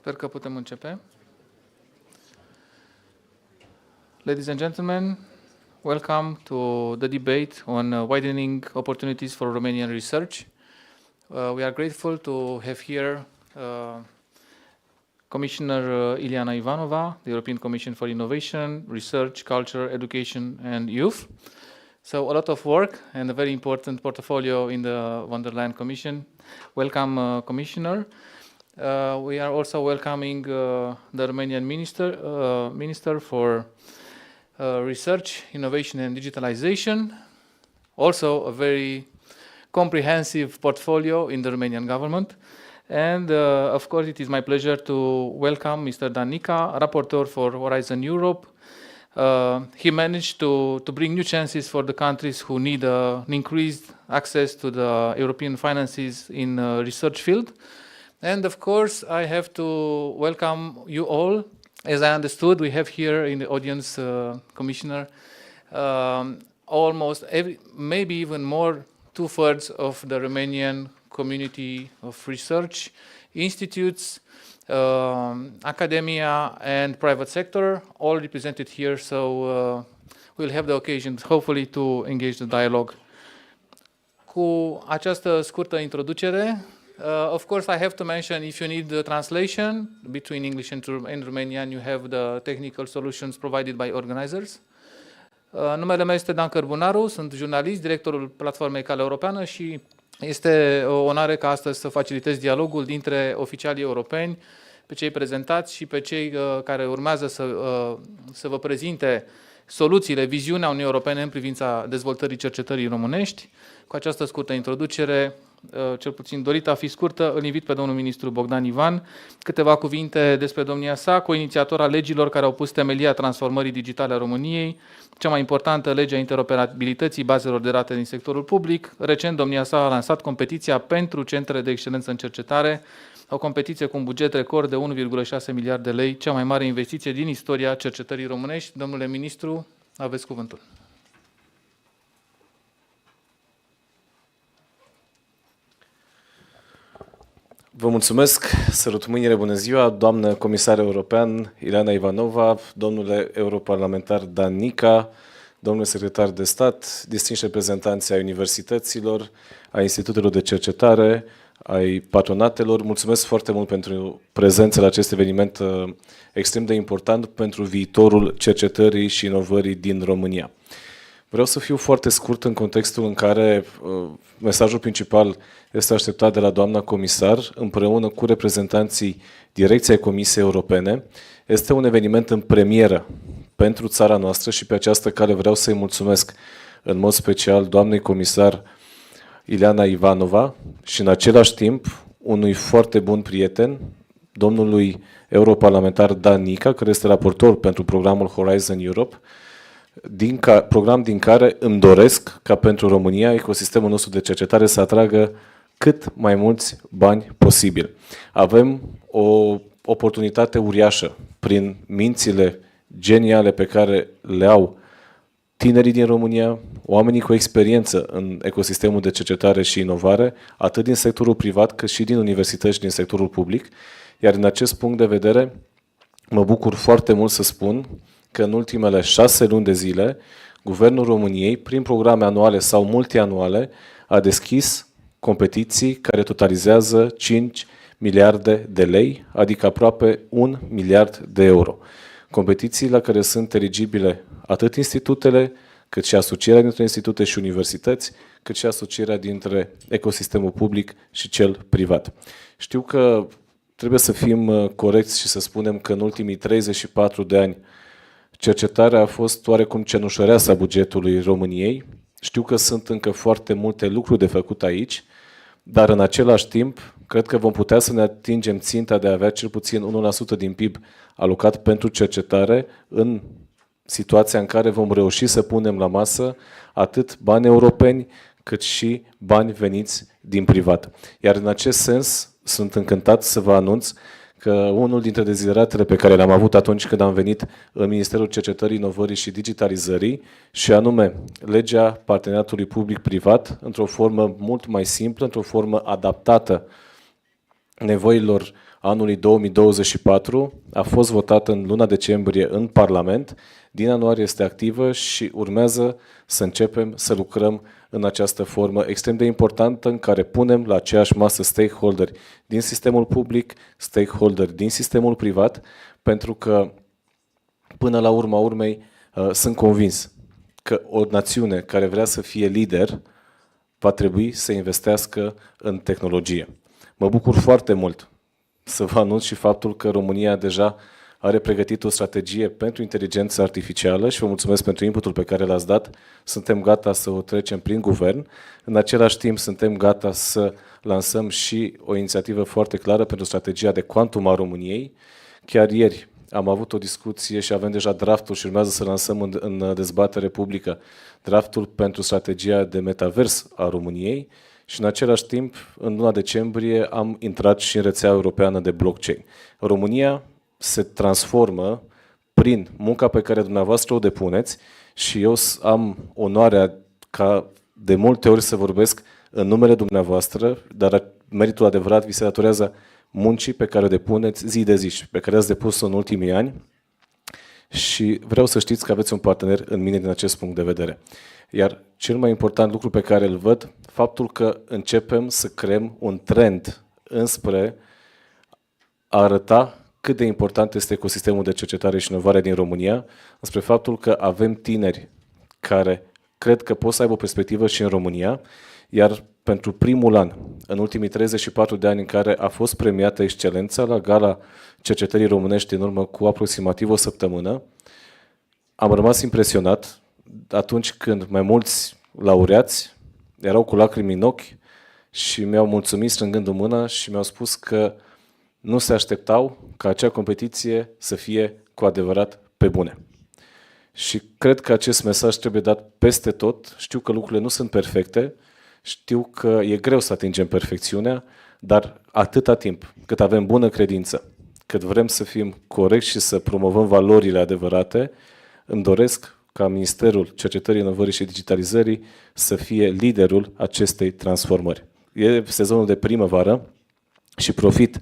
Sper că putem începe. Ladies and gentlemen, welcome to the debate on widening opportunities for Romanian research. We are grateful to have here Commissioner Ileana Ivanova, the European Commission for Innovation, Research, Culture, Education and Youth. So a lot of work and a very important portfolio in the von der Leyen Commission. Welcome, Commissioner. We are also welcoming the Romanian Minister for Research, Innovation and Digitalization. Also a very comprehensive portfolio in the Romanian government. And of course, it is my pleasure to welcome Mr. Dan Nica, Rapporteur for Horizon Europe. He managed to bring new chances for the countries who need an increased access to the European finances in the research field. And of course, I have to welcome you all. As I understood, we have here in the audience, Commissioner, almost maybe even more, 2/3 of the Romanian community of research institutes, academia and private sector, all represented here. So we'll have the occasion, hopefully, to engage the dialogue. Cu această scurtă introducere, of course, I have to mention, if you need the translation between English and Romanian, you have the technical solutions provided by organizers. Numele meu este Dan Cărbunaru, sunt jurnalist, directorul platformei Calea Europeană și este o onoare ca astăzi să facilitez dialogul dintre oficialii europeni, pe cei prezentați și pe cei care urmează să vă prezinte soluțiile, viziunea Uniunii Europene în privința dezvoltării cercetării românești. Cu această scurtă introducere, cel puțin dorită a fi scurtă, îl invit pe domnul ministru Bogdan Ivan, câteva cuvinte despre domnia sa, co-inițiator al legilor care au pus temelia transformării digitale a României, cea mai importantă lege a interoperabilității bazelor de date din sectorul public. Recent, domnia sa a lansat competiția pentru centrele de excelență în cercetare, o competiție cu un buget record de 1,6 miliarde de lei, cea mai mare investiție din istoria cercetării românești. Domnule ministru, aveți cuvântul. Vă mulțumesc, sărut mâinile, bună ziua, doamnă comisar european Ileana Ivanova, domnule europarlamentar Dan Nica, domnule secretar de stat, distinși reprezentanți ai universităților, ai institutelor de cercetare, ai patronatelor. Mulțumesc foarte mult pentru prezența la acest eveniment extrem de important pentru viitorul cercetării și inovării din România. Vreau să fiu foarte scurt în contextul în care mesajul principal este așteptat de la doamna comisar împreună cu reprezentanții Direcției Comisiei Europene. Este un eveniment în premieră pentru țara noastră și pe această cale vreau să-i mulțumesc în mod special doamnei comisar Ileana Ivanova și în același timp unui foarte bun prieten, domnului europarlamentar Dan Nica, care este raportor pentru programul Horizon Europe, program din care îmi doresc ca pentru România ecosistemul nostru de cercetare să atragă cât mai mulți bani posibil. Avem o oportunitate uriașă prin mințile geniale pe care le au tinerii din România, oamenii cu experiență în ecosistemul de cercetare și inovare, atât din sectorul privat cât și din universități și din sectorul public. Iar din acest punct de vedere, mă bucur foarte mult să spun că în ultimele 6 luni de zile, Guvernul României, prin programe anuale sau multianuale, a deschis competiții care totalizează 5 miliarde de lei, adică aproape 1 miliard de euro. Competiții la care sunt eligibile atât institutele, cât și asocierea dintre institute și universități, cât și asocierea dintre ecosistemul public și cel privat. Știu că trebuie să fim corecți și să spunem că în ultimii 34 de ani cercetarea a fost oarecum cenușăreasa bugetului României. Știu că sunt încă foarte multe lucruri de făcut aici, dar în același timp, cred că vom putea să ne atingem ținta de a avea cel puțin 1% din PIB alocat pentru cercetare în situația în care vom reuși să punem la masă atât bani europeni, cât și bani veniți din privat. Iar în acest sens, sunt încântat să vă anunț că unul dintre dezideratele pe care le-am avut atunci când am venit în Ministerul Cercetării, Inovării și Digitalizării, și anume legea parteneriatului public-privat, într-o formă mult mai simplă, într-o formă adaptată nevoilor anului 2024 a fost votată în luna decembrie în Parlament, din ianuarie este activă și urmează să începem să lucrăm în această formă extrem de importantă în care punem la aceeași masă stakeholderi din sistemul public, stakeholderi din sistemul privat, pentru că până la urma urmei sunt convins că o națiune care vrea să fie lider va trebui să investească în tehnologie. Mă bucur foarte mult să vă anunț și faptul că România deja are pregătit o strategie pentru inteligență artificială și vă mulțumesc pentru inputul pe care l-ați dat. Suntem gata să o trecem prin guvern. În același timp, suntem gata să lansăm și o inițiativă foarte clară pentru strategia de quantum a României. Chiar ieri am avut o discuție și avem deja draftul și urmează să lansăm în dezbatere publică draftul pentru strategia de metavers a României și în același timp, în luna decembrie, am intrat și în rețeaua europeană de blockchain. România se transformă prin munca pe care dumneavoastră o depuneți și eu am onoarea ca de multe ori să vorbesc în numele dumneavoastră, dar meritul adevărat vi se datorează muncii pe care o depuneți zi de zi și pe care ați depus-o în ultimii ani și vreau să știți că aveți un partener în mine din acest punct de vedere. Iar cel mai important lucru pe care îl văd, faptul că începem să creăm un trend înspre a arăta cât de important este ecosistemul de cercetare și inovare din România, înspre faptul că avem tineri care cred că pot să aibă o perspectivă și în România, iar pentru primul an, în ultimii 34 de ani în care a fost premiată excelența la Gala Cercetării Românești în urmă cu aproximativ o săptămână, am rămas impresionat atunci când mai mulți laureați erau cu lacrimi în ochi și mi-au mulțumit strângând o mână și mi-au spus că nu se așteptau ca acea competiție să fie cu adevărat pe bune. Și cred că acest mesaj trebuie dat peste tot. Știu că lucrurile nu sunt perfecte, știu că e greu să atingem perfecțiunea, dar atâta timp cât avem bună credință, cât vrem să fim corecți și să promovăm valorile adevărate, îmi doresc ca Ministerul Cercetării, Inovării și Digitalizării să fie liderul acestei transformări. E sezonul de primăvară și profit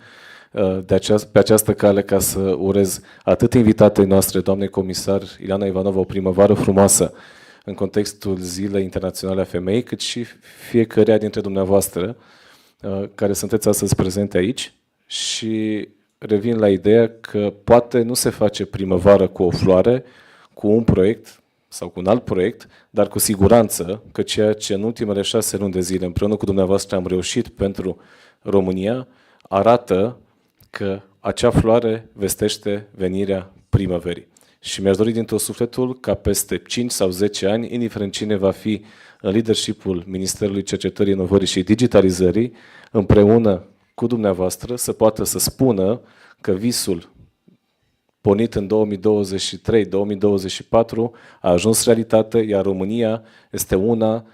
pe această cale ca să urez atât invitatei noastre, doamnei comisar Ileana Ivanova, o primăvară frumoasă în contextul Zilei Internaționale a Femeii, cât și fiecăreia dintre dumneavoastră care sunteți astăzi prezente aici și revin la ideea că poate nu se face primăvară cu o floare, cu un proiect sau cu un alt proiect, dar cu siguranță că ceea ce în ultimele 6 luni de zile împreună cu dumneavoastră am reușit pentru România arată că acea floare vestește venirea primăverii. Și mi-aș dori din tot sufletul ca peste 5 sau 10 ani, indiferent cine va fi în leadership-ul Ministerului Cercetării, Inovării și Digitalizării, împreună cu dumneavoastră să poată să spună că visul pornit în 2023-2024 a ajuns realitate, iar România este una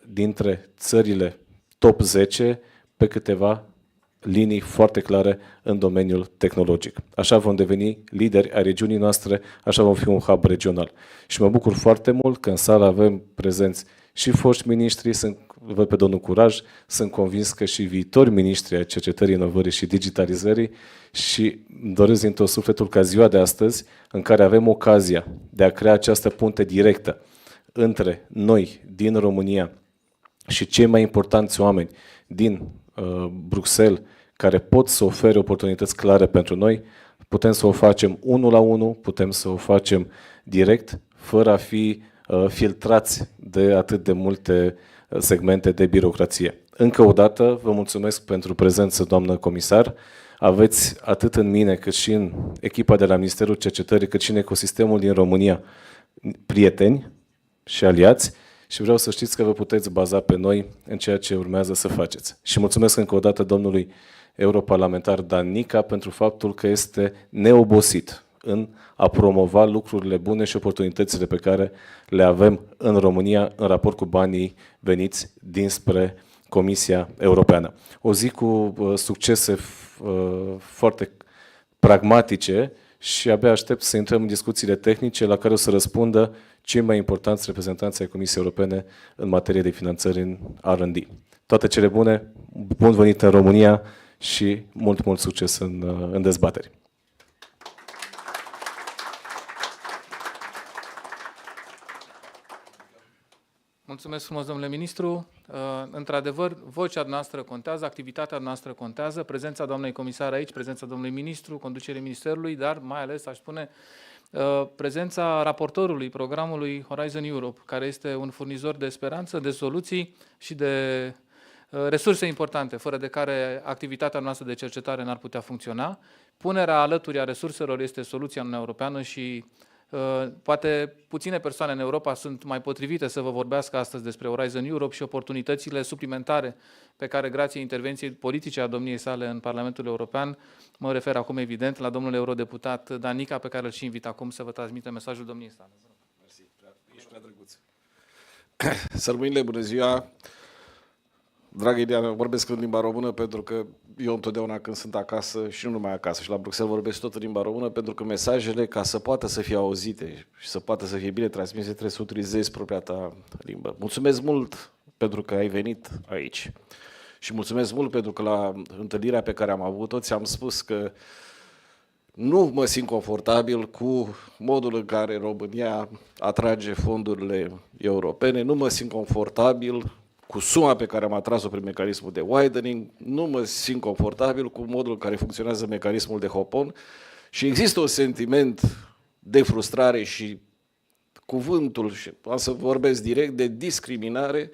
dintre țările top 10 pe câteva linii foarte clare în domeniul tehnologic. Așa vom deveni lideri ai regiunii noastre, așa vom fi un hub regional. Și mă bucur foarte mult că în sală avem prezenți și foști miniștri, văd pe domnul Curaj, sunt convins că și viitori miniștri ai cercetării, inovării și digitalizării și îmi doresc din tot sufletul ca ziua de astăzi, în care avem ocazia de a crea această punte directă între noi din România și cei mai importanți oameni din Bruxelles, care pot să ofere oportunități clare pentru noi, putem să o facem 1 la 1, putem să o facem direct, fără a fi filtrați de atât de multe segmente de birocrație. Încă o dată vă mulțumesc pentru prezență, doamnă comisar. Aveți atât în mine, cât și în echipa de la Ministerul Cercetării, cât și în ecosistemul din România, prieteni și aliați și vreau să știți că vă puteți baza pe noi în ceea ce urmează să faceți. Și mulțumesc încă o dată domnului europarlamentar Dan Nica pentru faptul că este neobosit în a promova lucrurile bune și oportunitățile pe care le avem în România în raport cu banii veniți dinspre Comisia Europeană. O zi cu succese foarte pragmatice și abia aștept să intrăm în discuțiile tehnice la care o să răspundă cei mai importanți reprezentanți ai Comisiei Europene în materie de finanțări în R&D. Toate cele bune, bun venit în România și mult succes în dezbateri. Mulțumesc frumos, domnule ministru. Într-adevăr, vocea noastră contează, activitatea noastră contează, prezența doamnei comisar aici, prezența domnului ministru, conducerea ministerului, dar mai ales, aș spune, prezența raportorului programului Horizon Europe, care este un furnizor de speranță, de soluții și de resurse importante, fără de care activitatea noastră de cercetare n-ar putea funcționa. Punerea alături a resurselor este soluția în Uniunea Europeană și poate puține persoane în Europa sunt mai potrivite să vă vorbească astăzi despre Horizon Europe și oportunitățile suplimentare pe care, grație intervenției politice a domniei sale în Parlamentul European, mă refer acum evident la domnul eurodeputat Dan Nica, pe care îl și invit acum să vă transmită mesajul domniei sale. Mersi, ești prea drăguț. Sărmâinile, bună ziua! Dragă Ileana, vorbesc în limba română pentru că eu întotdeauna când sunt acasă și nu numai acasă și la Bruxelles vorbesc tot în limba română pentru că mesajele, ca să poată să fie auzite și să poată să fie bine transmise, trebuie să utilizezi propria ta limbă. Mulțumesc mult pentru că ai venit aici și mulțumesc mult pentru că la întâlnirea pe care am avut-o ți-am spus că nu mă simt confortabil cu modul în care România atrage fondurile europene, nu mă simt confortabil cu suma pe care am atras-o prin mecanismul de widening, nu mă simt confortabil cu modul în care funcționează mecanismul de hopon și există un sentiment de frustrare și cuvântul, și am să vorbesc direct, de discriminare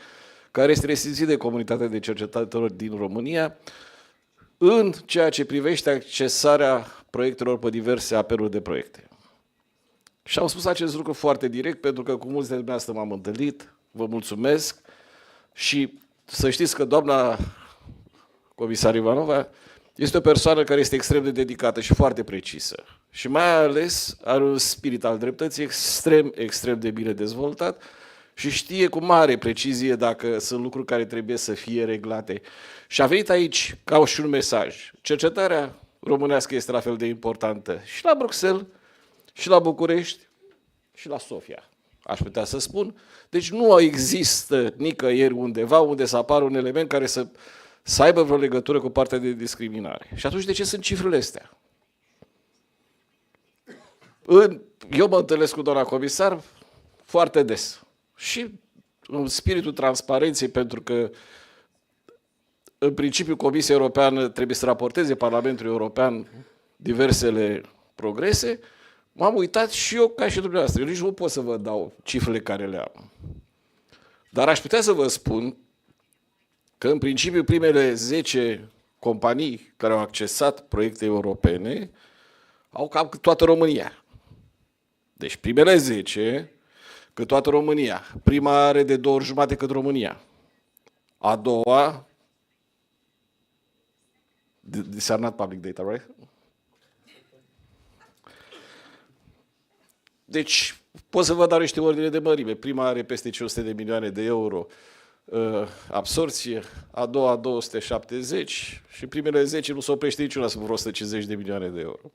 care este resimțit de comunitatea de cercetători din România în ceea ce privește accesarea proiectelor pe diverse apeluri de proiecte. Și am spus acest lucru foarte direct pentru că cu mulți dintre dumneavoastră m-am întâlnit, vă mulțumesc. Și să știți că doamna comisar Ivanova este o persoană care este extrem de dedicată și foarte precisă. Și mai ales are un spirit al dreptății extrem de bine dezvoltat și știe cu mare precizie dacă sunt lucruri care trebuie să fie reglate. Și a venit aici ca și un mesaj. Cercetarea românească este la fel de importantă și la Bruxelles, și la București, și la Sofia, aș putea să spun. Deci nu există nicăieri undeva unde să apară un element care să aibă vreo legătură cu partea de discriminare. Și atunci de ce sunt cifrele astea? Eu mă întâlnesc cu doamna comisar foarte des. Și în spiritul transparenței, pentru că în principiu Comisia Europeană trebuie să raporteze Parlamentului European diversele progrese, m-am uitat și eu ca și dumneavoastră. Eu nici nu pot să vă dau cifrele care le am. Dar aș putea să vă spun că în principiu primele 10 companii care au accesat proiecte europene au cam toată România. Deci primele 10 că toată România. Prima are de 2 ori jumate cât România. A doua, these are not public data, right? Deci, pot să vă dau niște ordine de mărime. Prima are peste 500 de milioane de euro absorție, a doua 270 și primele 10 nu se oprește niciuna sub vreo 150 de milioane de euro.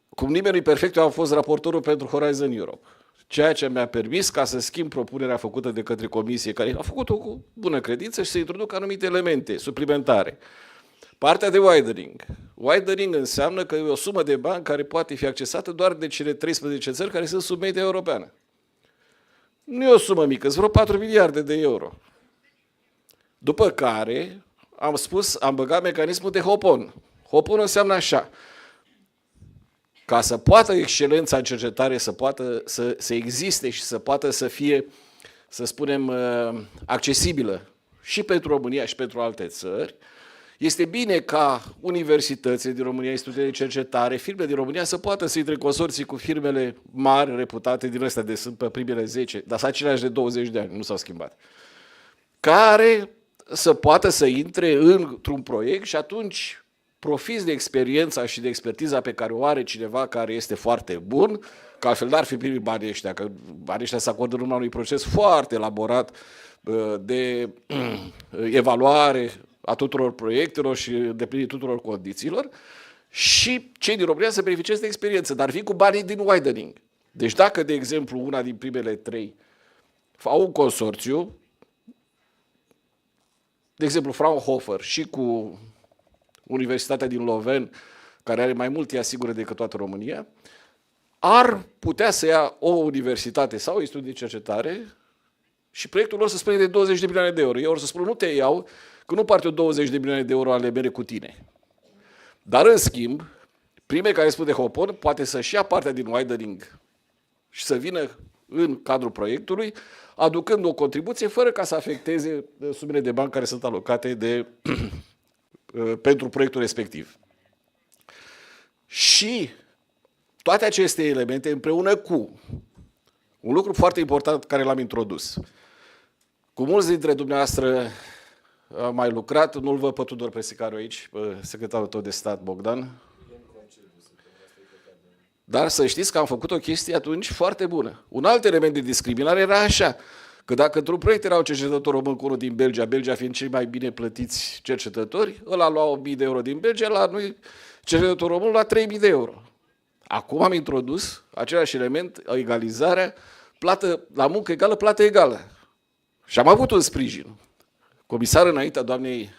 Cum nimeni nu-i perfect, eu am fost raportorul pentru Horizon Europe, ceea ce mi-a permis ca să schimb propunerea făcută de către comisie, care a făcut-o cu bună credință și să introducă anumite elemente suplimentare. Partea de widening. Widening înseamnă că e o sumă de bani care poate fi accesată doar de cele 13 țări care sunt sub media europeană. Nu e o sumă mică, sunt vreo 4 miliarde de euro. După care am spus, am băgat mecanismul de hopon. Hopon înseamnă așa: ca să poată excelența în cercetare să existe și să poată să fie, să spunem, accesibilă și pentru România și pentru alte țări, este bine ca universitățile din România, institutele de cercetare, firmele din România să poată să intre în consorții cu firmele mari, reputate din astea de sunt pe primele 10, dar sunt aceleași de 20 de ani, nu s-au schimbat, care să poată să intre într-un proiect și atunci profiți de experiența și de expertiza pe care o are cineva care este foarte bun, că altfel n-ar fi primit banii ăștia, că banii ăștia se acordă numai unui proces foarte elaborat de evaluare a tuturor proiectelor și îndeplinirii tuturor condițiilor și cei din România să beneficieze de experiență, dar vin cu banii din widening. Deci dacă, de exemplu, una din primele 3 au un consorțiu, de exemplu, Fraunhofer și cu Universitatea din Loven, care are mai multe asigure decât toată România, ar putea să ia o universitate sau institut de cercetare și proiectul lor să spune de 20 de milioane de euro. Eu or să spun, nu te iau, că nu parte 20 de milioane de euro ale mele cu tine. Dar, în schimb, primul care spune Hopon poate să-și ia partea din widening și să vină în cadrul proiectului, aducând o contribuție fără ca să afecteze sumele de bani care sunt alocate pentru proiectul respectiv. Și toate aceste elemente împreună cu un lucru foarte important care l-am introdus. Cu mulți dintre dumneavoastră am mai lucrat, nu-l văd pe Tudor Presicariu aici, pe secretarul tău de stat, Bogdan. Dar să știți că am făcut o chestie atunci foarte bună. Un alt element de discriminare era așa, că dacă într-un proiect era un cercetător român cu unul din Belgia, Belgia fiind cei mai bine plătiți cercetători, ăla lua 1000 de euro din Belgia, la noi cercetător român la 3000 de euro. Acum am introdus același element, egalizarea, plată la muncă egală, plată egală. Și am avut un sprijin. Comisar înaintea doamnei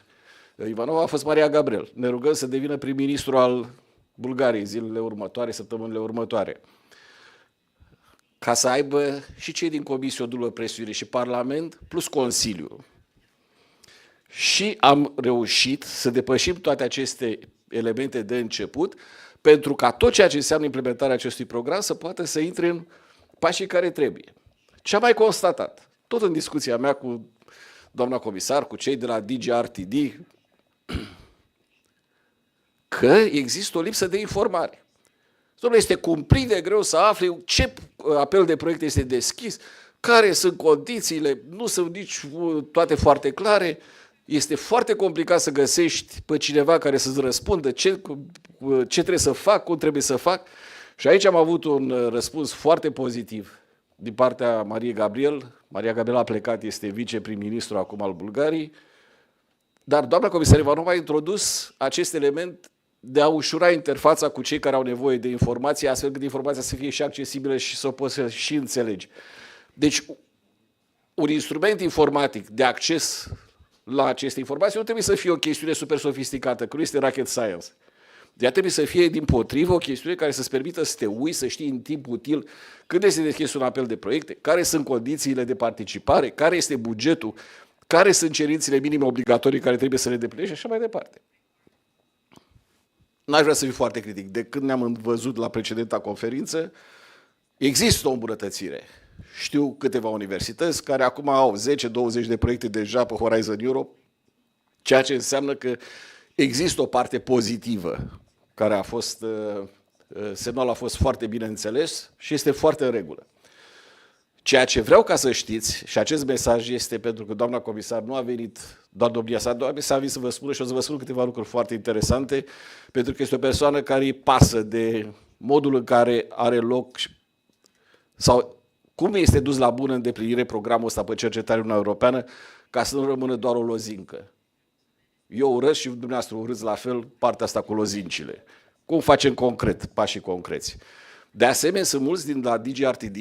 Ivanova a fost Maria Gabriel. Ne rugăm să devină prim-ministru al Bulgariei zilele următoare, săptămânile următoare. Ca să aibă și cei din comisie o dublă presiune, și Parlament plus Consiliu. Și am reușit să depășim toate aceste elemente de început, pentru ca tot ceea ce înseamnă implementarea acestui program să poată să intre în pașii care trebuie. Ce am mai constatat, tot în discuția mea cu doamna comisar, cu cei de la DGRTD, că există o lipsă de informare. Dom'le, este cumplit de greu să afli ce apel de proiect este deschis, care sunt condițiile, nu sunt nici toate foarte clare, este foarte complicat să găsești pe cineva care să-ți răspundă ce trebuie să fac, cum trebuie să fac. Și aici am avut un răspuns foarte pozitiv din partea Mariei Gabriel. Maria Gabriel a plecat, este viceprim-ministru acum al Bulgariei, dar doamna comisar Ivanova a introdus acest element de a ușura interfața cu cei care au nevoie de informații, astfel încât informația să fie și accesibilă și să o poți și înțelegi. Deci, un instrument informatic de acces la aceste informații nu trebuie să fie o chestiune super sofisticată, că nu este rocket science. Ea trebuie să fie, dimpotrivă, o chestiune care să-ți permită să te uiți, să știi în timp util când este deschis un apel de proiecte, care sunt condițiile de participare, care este bugetul, care sunt cerințele minime obligatorii care trebuie să le deplinești și așa mai departe. N-aș vrea să fiu foarte critic. De când ne-am văzut la precedenta conferință, există o îmbunătățire. Știu câteva universități care acum au 10-20 de proiecte deja pe Horizon Europe, ceea ce înseamnă că există o parte pozitivă, care a fost, semnalul a fost foarte bine înțeles și este foarte în regulă. Ceea ce vreau ca să știți, și acest mesaj este pentru că doamna comisar nu a venit doar domnia sa, doamne, s-a venit să vă spună și o să vă spun câteva lucruri foarte interesante, pentru că este o persoană care îi pasă de modul în care are loc sau cum este dus la bună îndeplinire programul ăsta pe cercetare Uniunea Europeană, ca să nu rămână doar o lozincă. Eu urăsc și dumneavoastră urâți la fel partea asta cu lozincile. Cum facem concret, pașii concreți. De asemenea, sunt mulți din la DGRTD,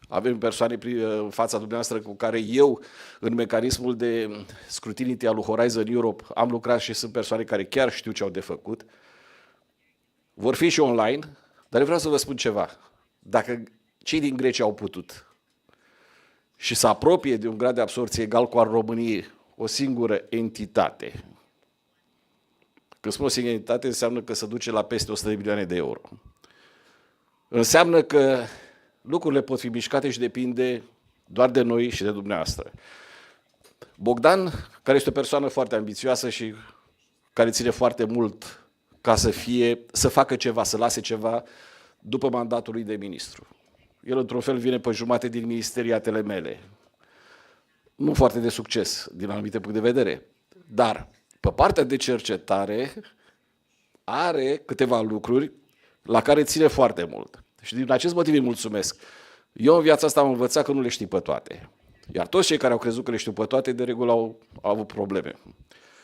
avem persoane în fața dumneavoastră cu care eu, în mecanismul de scrutinity al lui Horizon Europe, am lucrat și sunt persoane care chiar știu ce au de făcut. Vor fi și online, dar eu vreau să vă spun ceva. Dacă cei din Grecia au putut și să apropie de un grad de absorție egal cu al României o singură entitate, când spun o singură entitate, înseamnă că se duce la peste 100 de milioane de euro. Înseamnă că lucrurile pot fi mișcate și depinde doar de noi și de dumneavoastră. Bogdan, care este o persoană foarte ambițioasă și care ține foarte mult ca să facă ceva, să lase ceva după mandatul lui de ministru. El, într-un fel, vine pe jumate din ministeriatele mele. Nu foarte de succes, din anumite punct de vedere. Dar, pe partea de cercetare, are câteva lucruri la care ține foarte mult. Și din acest motiv îi mulțumesc. Eu în viața asta am învățat că nu le știi pe toate. Iar toți cei care au crezut că le știu pe toate, de regulă au avut probleme.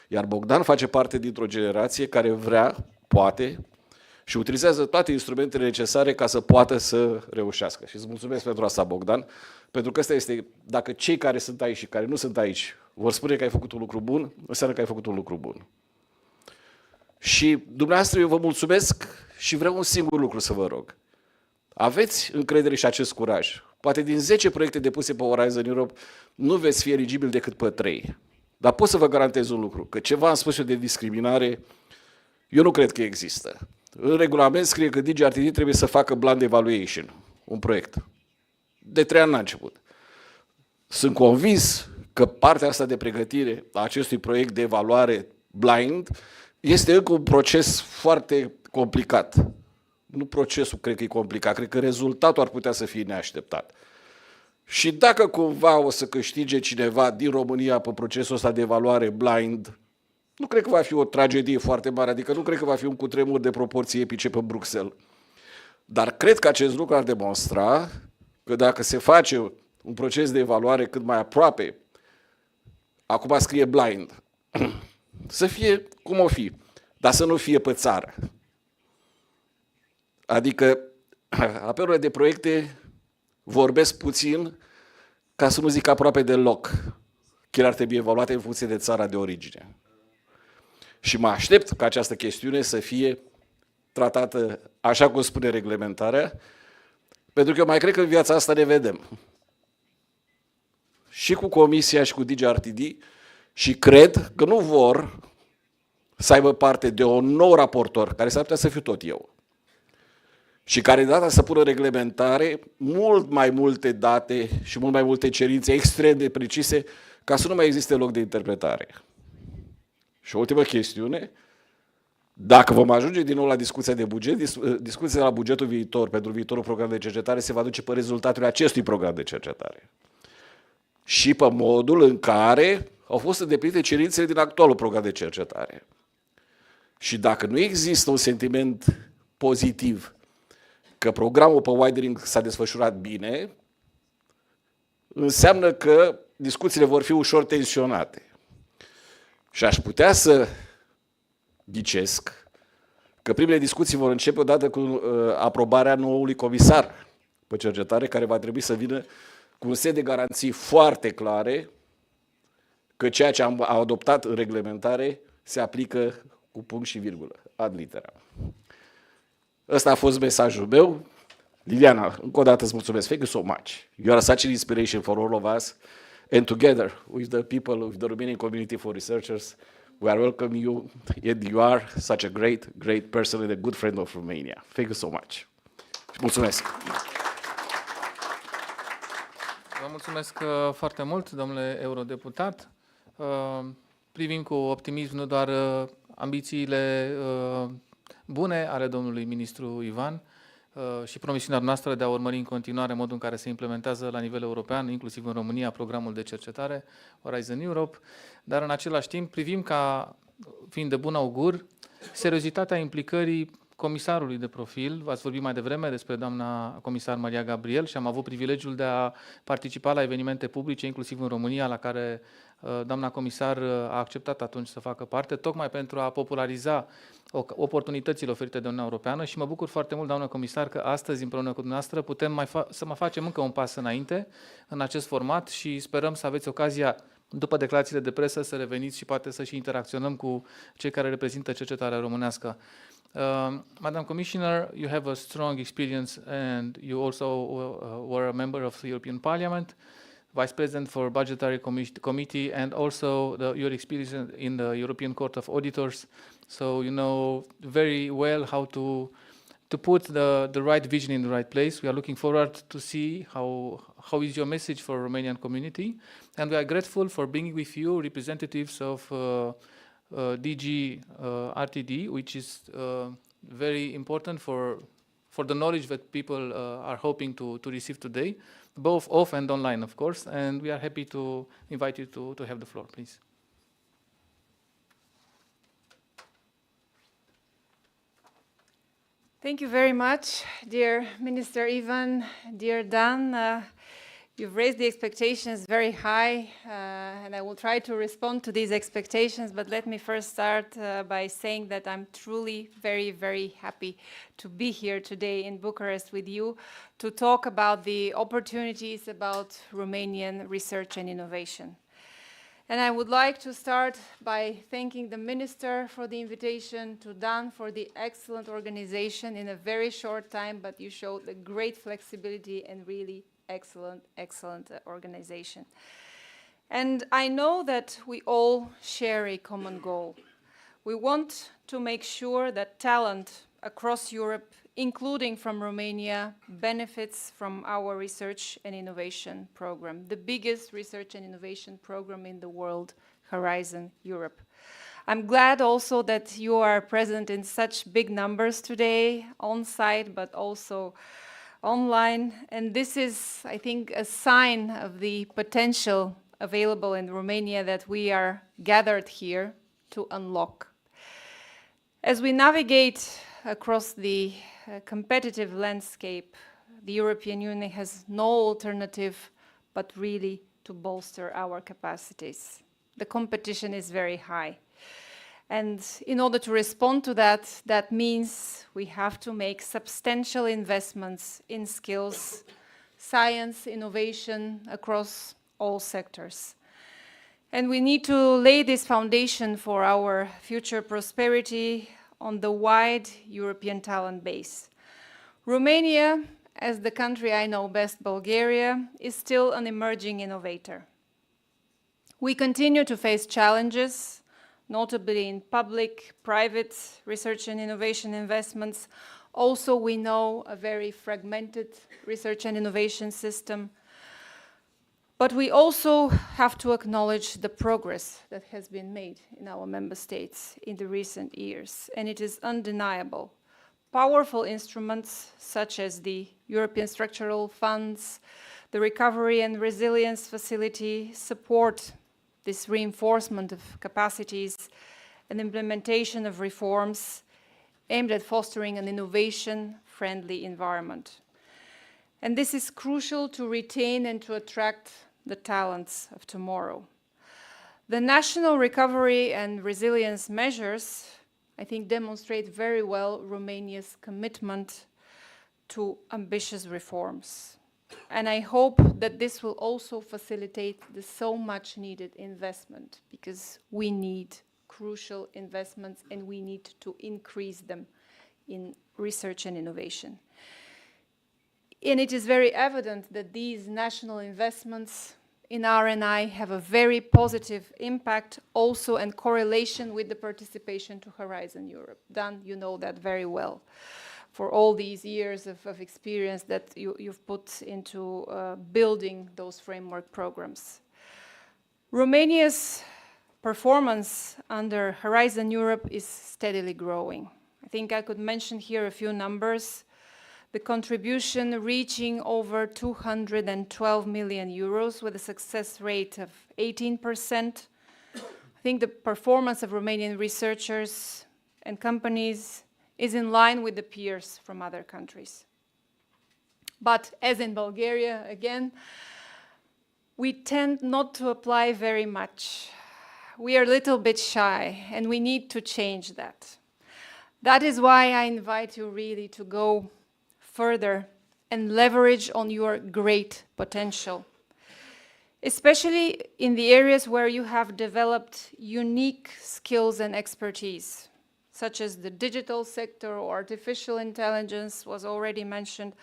Iar Bogdan face parte dintr-o generație care vrea, poate și utilizează toate instrumentele necesare ca să poată să reușească. Și îți mulțumesc pentru asta, Bogdan, pentru că ăsta este, dacă cei care sunt aici și care nu sunt aici vor spune că ai făcut un lucru bun, înseamnă că ai făcut un lucru bun. Și dumneavoastră eu vă mulțumesc și vreau un singur lucru să vă rog. Aveți încredere și acest curaj. Poate din 10 proiecte depuse pe Horizon Europe nu veți fi eligibil decât pe 3. Dar pot să vă garantez un lucru, că ceva am spus eu de discriminare, eu nu cred că există. În regulament scrie că DGRTD trebuie să facă blind evaluation, un proiect. De 3 ani la început. Sunt convins că partea asta de pregătire a acestui proiect de evaluare blind este încă un proces foarte complicat. Nu procesul cred că e complicat, cred că rezultatul ar putea să fie neașteptat. Și dacă cumva o să câștige cineva din România pe procesul ăsta de evaluare blind, nu cred că va fi o tragedie foarte mare, adică nu cred că va fi un cutremur de proporții epice pe Bruxelles. Dar cred că acest lucru ar demonstra că dacă se face un proces de evaluare cât mai aproape, acum scrie blind, să fie cum o fi, dar să nu fie pe țară. Adică apelurile de proiecte vorbesc puțin, ca să nu zic aproape deloc, chiar ar trebui evaluate în funcție de țara de origine. Și mă aștept ca această chestiune să fie tratată așa cum spune reglementarea, pentru că eu mai cred că în viața asta ne vedem. Și cu Comisia și cu DGRTD și cred că nu vor să aibă parte de un nou raportor, care s-ar putea să fiu tot eu. Și care de data să pună reglementare mult mai multe date și mult mai multe cerințe extrem de precise ca să nu mai existe loc de interpretare. Și o ultimă chestiune, dacă vom ajunge din nou la discuția de buget, discuția la bugetul viitor pentru viitorul program de cercetare se va duce pe rezultatul acestui program de cercetare. Și pe modul în care au fost îndeplinite cerințele din actualul program de cercetare. Și dacă nu există un sentiment pozitiv că programul pe widening s-a desfășurat bine, înseamnă că discuțiile vor fi ușor tensionate. Și aș putea să ghicesc că primele discuții vor începe odată cu aprobarea noului comisar pe cercetare, care va trebui să vină cu un set de garanții foarte clare că ceea ce am adoptat în reglementare se aplică cu punct și virgulă, ad litera. Ăsta a fost mesajul meu. Liliana, încă o dată îți mulțumesc. Thank you so much. You are such an inspiration for all of us. And together with the people, with the Romanian community for researchers, we are welcoming you. And you are such a great, great person and a good friend of Romania. Thank you so much. Mulțumesc. Vă mulțumesc foarte mult, domnule eurodeputat. Privim cu optimism nu doar ambițiile bune ale domnului ministru Ivan și promisiunea noastră de a urmări în continuare modul în care se implementează la nivel european, inclusiv în România, programul de cercetare Horizon Europe, dar în același timp privim ca fiind de bun augur seriozitatea implicării comisarului de profil. V-ați vorbit mai devreme despre doamna comisar Maria Gabriel și am avut privilegiul de a participa la evenimente publice, inclusiv în România, la care doamna comisar a acceptat atunci să facă parte, tocmai pentru a populariza oportunitățile oferite de Uniunea Europeană și mă bucur foarte mult, doamnă comisar, că astăzi, împreună cu dumneavoastră, putem să mai facem încă un pas înainte în acest format și sperăm să aveți ocazia, după declarațiile de presă, să reveniți și poate să și interacționăm cu cei care reprezintă cercetarea românească. Madam Commissioner, you have a strong experience and you also were a member of the European Parliament, Vice President for Budgetary Committee, and also your experience in the European Court of Auditors. So you know very well how to put the right vision in the right place. We are looking forward to see how is your message for Romanian community, and we are grateful for bringing with you representatives of DG RTD, which is very important for the knowledge that people are hoping to receive today, both off and online, of course, and we are happy to invite you to have the floor, please. Thank you very much, dear Minister Ivan, dear Dan. You've raised the expectations very high, and I will try to respond to these expectations, but let me first start by saying that I'm truly very, very happy to be here today in Bucharest with you to talk about the opportunities about Romanian research and innovation. And I would like to start by thanking the Minister for the invitation, to Dan for the excellent organization in a very short time, but you showed a great flexibility and really excellent organization. And I know that we all share a common goal. We want to make sure that talent across Europe, including from Romania, benefits from our research and innovation program, the biggest research and innovation program in the world, Horizon Europe. I'm glad also that you are present in such big numbers today, on site, but also online. And this is, I think, a sign of the potential available in Romania that we are gathered here to unlock. As we navigate across the competitive landscape, the European Union has no alternative but really to bolster our capacities. The competition is very high. And in order to respond to that, that means we have to make substantial investments in skills, science, innovation across all sectors. And we need to lay this foundation for our future prosperity on the wide European talent base. Romania, as the country I know best, Bulgaria, is still an emerging innovator. We continue to face challenges, notably in public, private research and innovation investments. Also, we know a very fragmented research and innovation system. But we also have to acknowledge the progress that has been made in our member states in the recent years, and it is undeniable. Powerful instruments such as the European Structural Funds, the Recovery and Resilience Facility support this reinforcement of capacities and implementation of reforms aimed at fostering an innovation-friendly environment. And this is crucial to retain and to attract the talents of tomorrow. The national recovery and resilience measures, I think, demonstrate very well Romania's commitment to ambitious reforms. And I hope that this will also facilitate the so much needed investment, because we need crucial investments and we need to increase them in research and innovation. And it is very evident that these national investments in R&I have a very positive impact also and correlation with the participation to Horizon Europe. Dan, you know that very well for all these years of experience that you've put into building those framework programs. Romania's performance under Horizon Europe is steadily growing. I think I could mention here a few numbers. The contribution reaching over 212 million euros with a success rate of 18%. I think the performance of Romanian researchers and companies is in line with the peers from other countries. But as in Bulgaria, again, we tend not to apply very much. We are a little bit shy, and we need to change that. That is why I invite you really to go further and leverage on your great potential, especially in the areas where you have developed unique skills and expertise, such as the digital sector or artificial intelligence was already mentioned.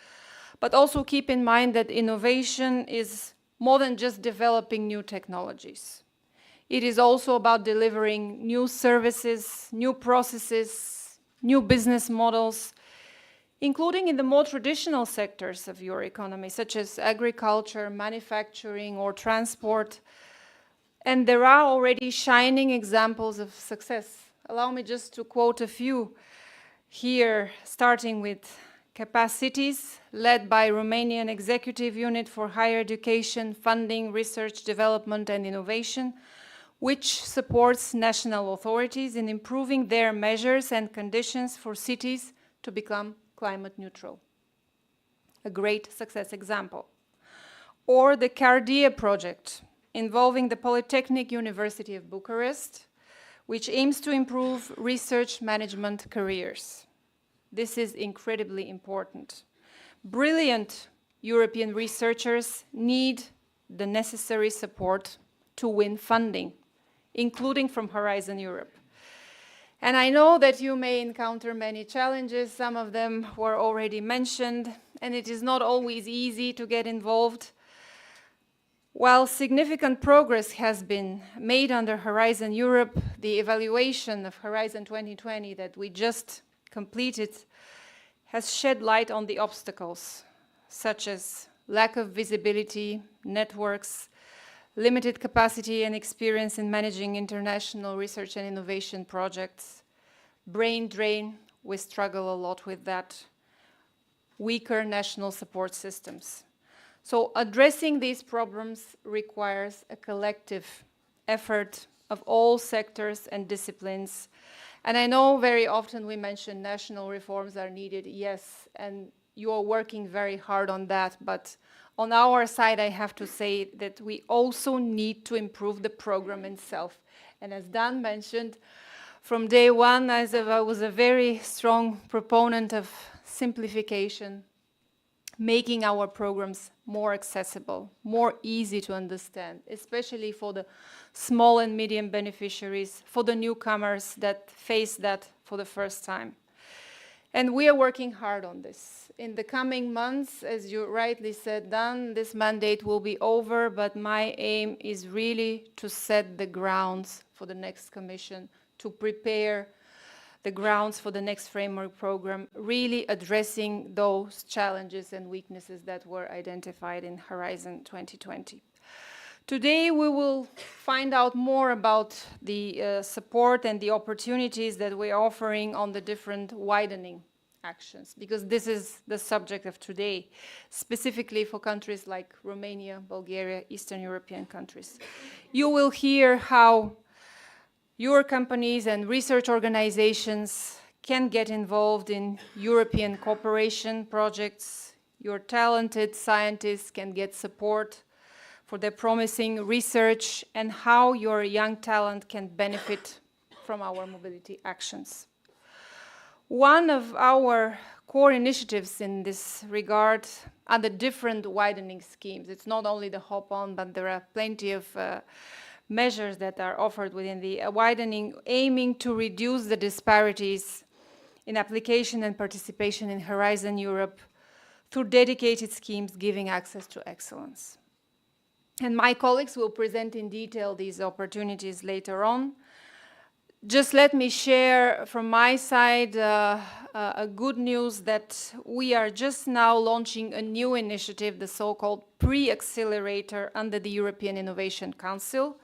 But also keep in mind that innovation is more than just developing new technologies. It is also about delivering new services, new processes, new business models, including in the more traditional sectors of your economy, such as agriculture, manufacturing, or transport. And there are already shining examples of success. Allow me just to quote a few here, starting with capacities led by Romanian Executive Unit for Higher Education, Funding, Research, Development, and Innovation, which supports national authorities in improving their measures and conditions for cities to become climate neutral. A great success example. Or the CARDIA project, involving the Polytechnic University of Bucharest, which aims to improve research management careers. This is incredibly important. Brilliant European researchers need the necessary support to win funding. including from Horizon Europe. And I know that you may encounter many challenges, some of them were already mentioned, and it is not always easy to get involved. While significant progress has been made under Horizon Europe, the evaluation of Horizon 2020 that we just completed has shed light on the obstacles, such as lack of visibility, networks, limited capacity and experience in managing international research and innovation projects, brain drain, we struggle a lot with that, weaker national support systems. So addressing these problems requires a collective effort of all sectors and disciplines. And I know very often we mention national reforms are needed, yes, and you are working very hard on that, but on our side, I have to say that we also need to improve the program itself. And as Dan mentioned, from day one, I was a very strong proponent of simplification, making our programs more accessible, more easy to understand, especially for the small and medium beneficiaries, for the newcomers that face that for the first time. And we are working hard on this. In the coming months, as you rightly said, Dan, this mandate will be over, but my aim is really to set the grounds for the next Commission, to prepare the grounds for the next framework program, really addressing those challenges and weaknesses that were identified in Horizon 2020. Today we will find out more about the support and the opportunities that we're offering on the different widening actions, because this is the subject of today, specifically for countries like Romania, Bulgaria, Eastern European countries. You will hear how your companies and research organizations can get involved in European cooperation projects. Your talented scientists can get support for their promising research, and how your young talent can benefit from our mobility actions. One of our core initiatives in this regard are the different widening schemes. It's not only the hop-on, but there are plenty of measures that are offered within the widening, aiming to reduce the disparities in application and participation in Horizon Europe through dedicated schemes giving access to excellence. And my colleagues will present in detail these opportunities later on. Just let me share from my side a good news that we are just now launching a new initiative, the so-called Pre-Accelerator under the European Innovation Council.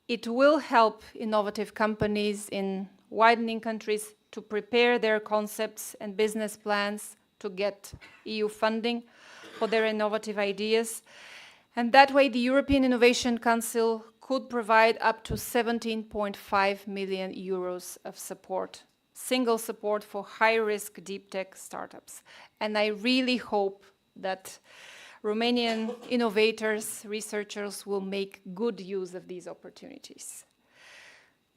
It will help innovative companies in widening countries to prepare their concepts and business plans to get EU funding for their innovative ideas. And that way, the European Innovation Council could provide up to 17.5 million euros of support, single support for high-risk deep tech startups. And I really hope that Romanian innovators, researchers will make good use of these opportunities.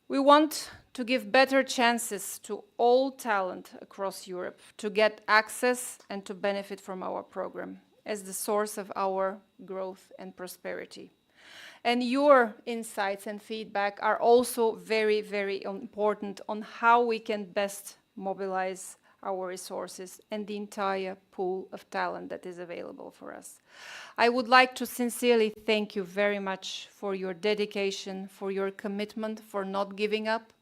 We want to give better chances to all talent across Europe to get access and to benefit from our program as the source of our growth and prosperity. And your insights and feedback are also very, very important on how we can best mobilize our resources and the entire pool of talent that is available for us. I would like to sincerely thank you very much for your dedication, for your commitment, for not giving up.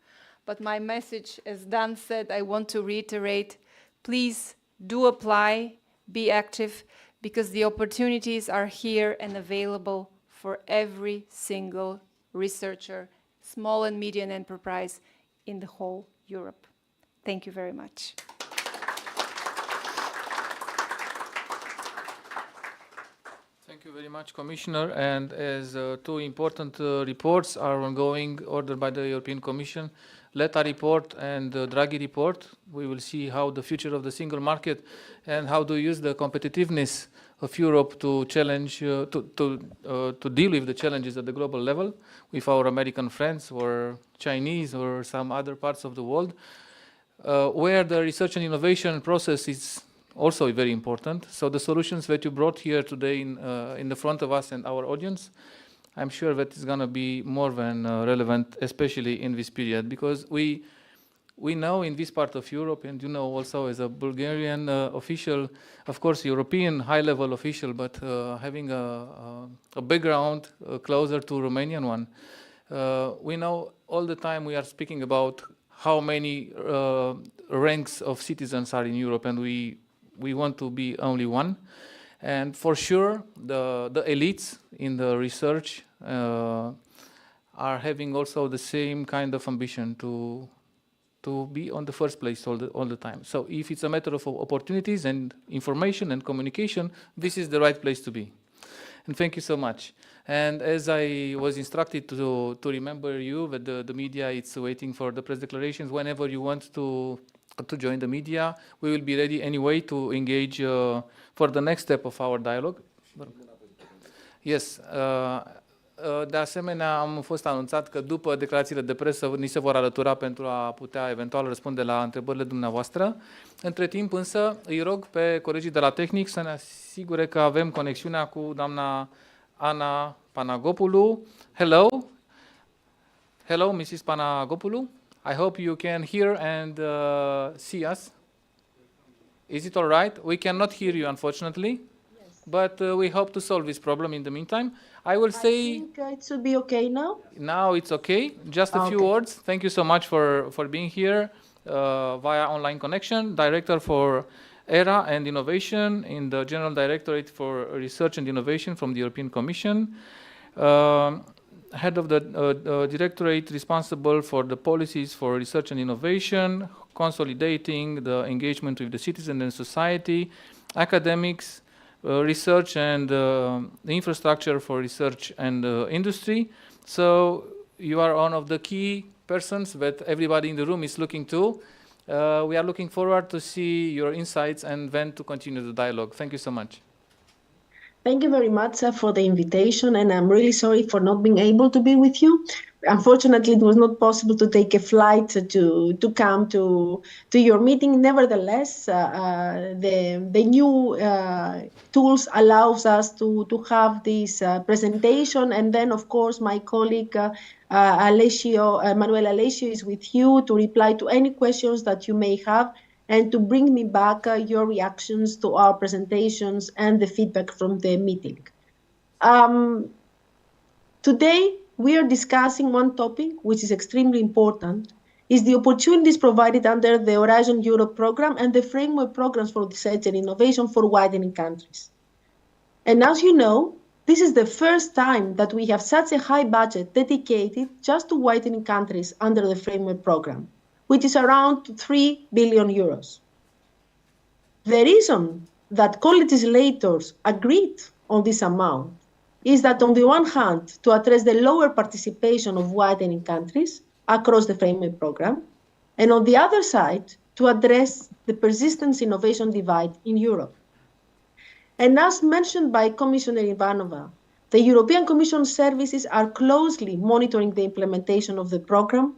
But my message, as Dan said, I want to reiterate, please do apply, be active, because the opportunities are here and available for every single researcher, small and medium enterprise in the whole Europe. Thank you very much. Thank you very much, Commissioner. And as two important reports are ongoing, ordered by the European Commission, LETA report and the Draghi report, we will see how the future of the single market and how to use the competitiveness of Europe to challenge, to deal with the challenges at the global level with our American friends or Chinese or some other parts of the world, where the research and innovation process is also very important. So the solutions that you brought here today in the front of us and our audience I'm sure that it's going to be more than relevant, especially in this period, because we know in this part of Europe, and you know also as a Bulgarian official, of course, European high-level official, but having a background closer to Romanian one, we know all the time we are speaking about how many ranks of citizens are in Europe, and we want to be only one. And for sure, the elites in the research are having also the same kind of ambition to be on the first place all the time. So if it's a matter of opportunities and information and communication, this is the right place to be. And thank you so much. And as I was instructed to remember you that the media is waiting for the press declarations, whenever you want to join the media, we will be ready anyway to engage for the next step of our dialogue. Yes. De asemenea, am fost anunțat că după declarațiile de presă ni se vor alătura pentru a putea eventual răspunde la întrebările dumneavoastră. Între timp însă îi rog pe colegii de la tehnic să ne asigure că avem conexiunea cu doamna Ana Panagopoulou. Hello. Hello, Mrs. Panagopoulou. I hope you can hear and see us. Is it all right? We cannot hear you, unfortunately. But we hope to solve this problem in the meantime. I will say... I think it should be okay now. Now it's okay. Just a few words. Thank you so much for being here via online connection. Director for ERA and Innovation in the General Directorate for Research and Innovation from the European Commission. Head of the directorate responsible for the policies for research and innovation, consolidating the engagement with the citizen and society, academics, research and infrastructure for research and industry. So you are one of the key persons that everybody in the room is looking to. We are looking forward to see your insights and then to continue the dialogue. Thank you so much. Thank you very much for the invitation, and I'm really sorry for not being able to be with you. Unfortunately, it was not possible to take a flight to come to your meeting. Nevertheless, the new tools allows us to have this presentation, and then, of course, my colleague Manuel Alessio is with you to reply to any questions that you may have, and to bring me back your reactions to our presentations and the feedback from the meeting. Today, we are discussing one topic which is extremely important, is the opportunities provided under the Horizon Europe program and the framework programs for research and innovation for widening countries. And as you know, this is the first time that we have such a high budget dedicated just to widening countries under the framework program, which is around 3 billion euros. The reason that co-legislators agreed on this amount is that on the one hand, to address the lower participation of widening countries across the framework program, and on the other side, to address the persistent innovation divide in Europe. And as mentioned by Commissioner Ivanova, the European Commission services are closely monitoring the implementation of the program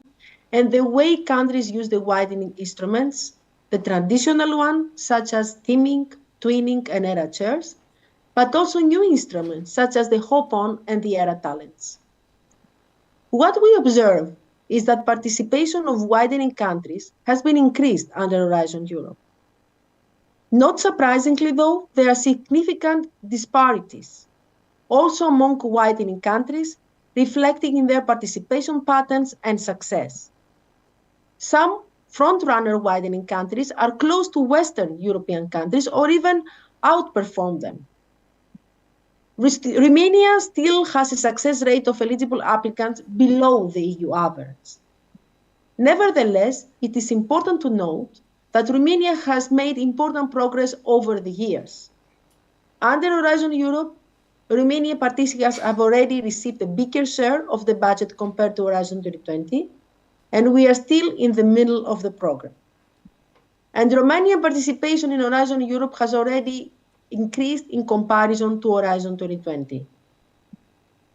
and the way countries use the widening instruments, the traditional ones, such as teaming, twinning, and ERA chairs, but also new instruments, such as the Hop-On and the ERA talents. What we observe is that participation of widening countries has been increased under Horizon Europe. Not surprisingly, though, there are significant disparities, also among widening countries, reflecting in their participation patterns and success. Some front-runner widening countries are close to Western European countries or even outperform them. Romania still has a success rate of eligible applicants below the EU average. Nevertheless, it is important to note that Romania has made important progress over the years. Under Horizon Europe, Romanian participants have already received a bigger share of the budget compared to Horizon 2020, and we are still in the middle of the program. And Romanian participation in Horizon Europe has already increased in comparison to Horizon 2020.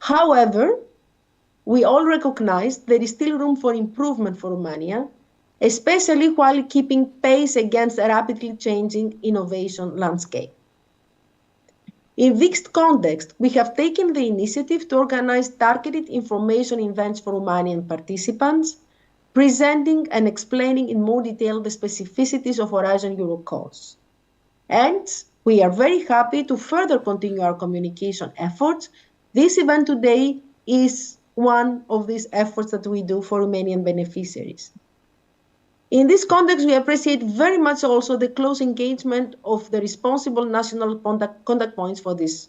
However, we all recognize there is still room for improvement for Romania, especially while keeping pace against a rapidly changing innovation landscape. In this context, we have taken the initiative to organize targeted information events for Romanian participants, presenting and explaining in more detail the specificities of Horizon Europe calls. And we are very happy to further continue our communication efforts. This event today is one of these efforts that we do for Romanian beneficiaries. In this context, we appreciate very much also the close engagement of the responsible national contact points for this.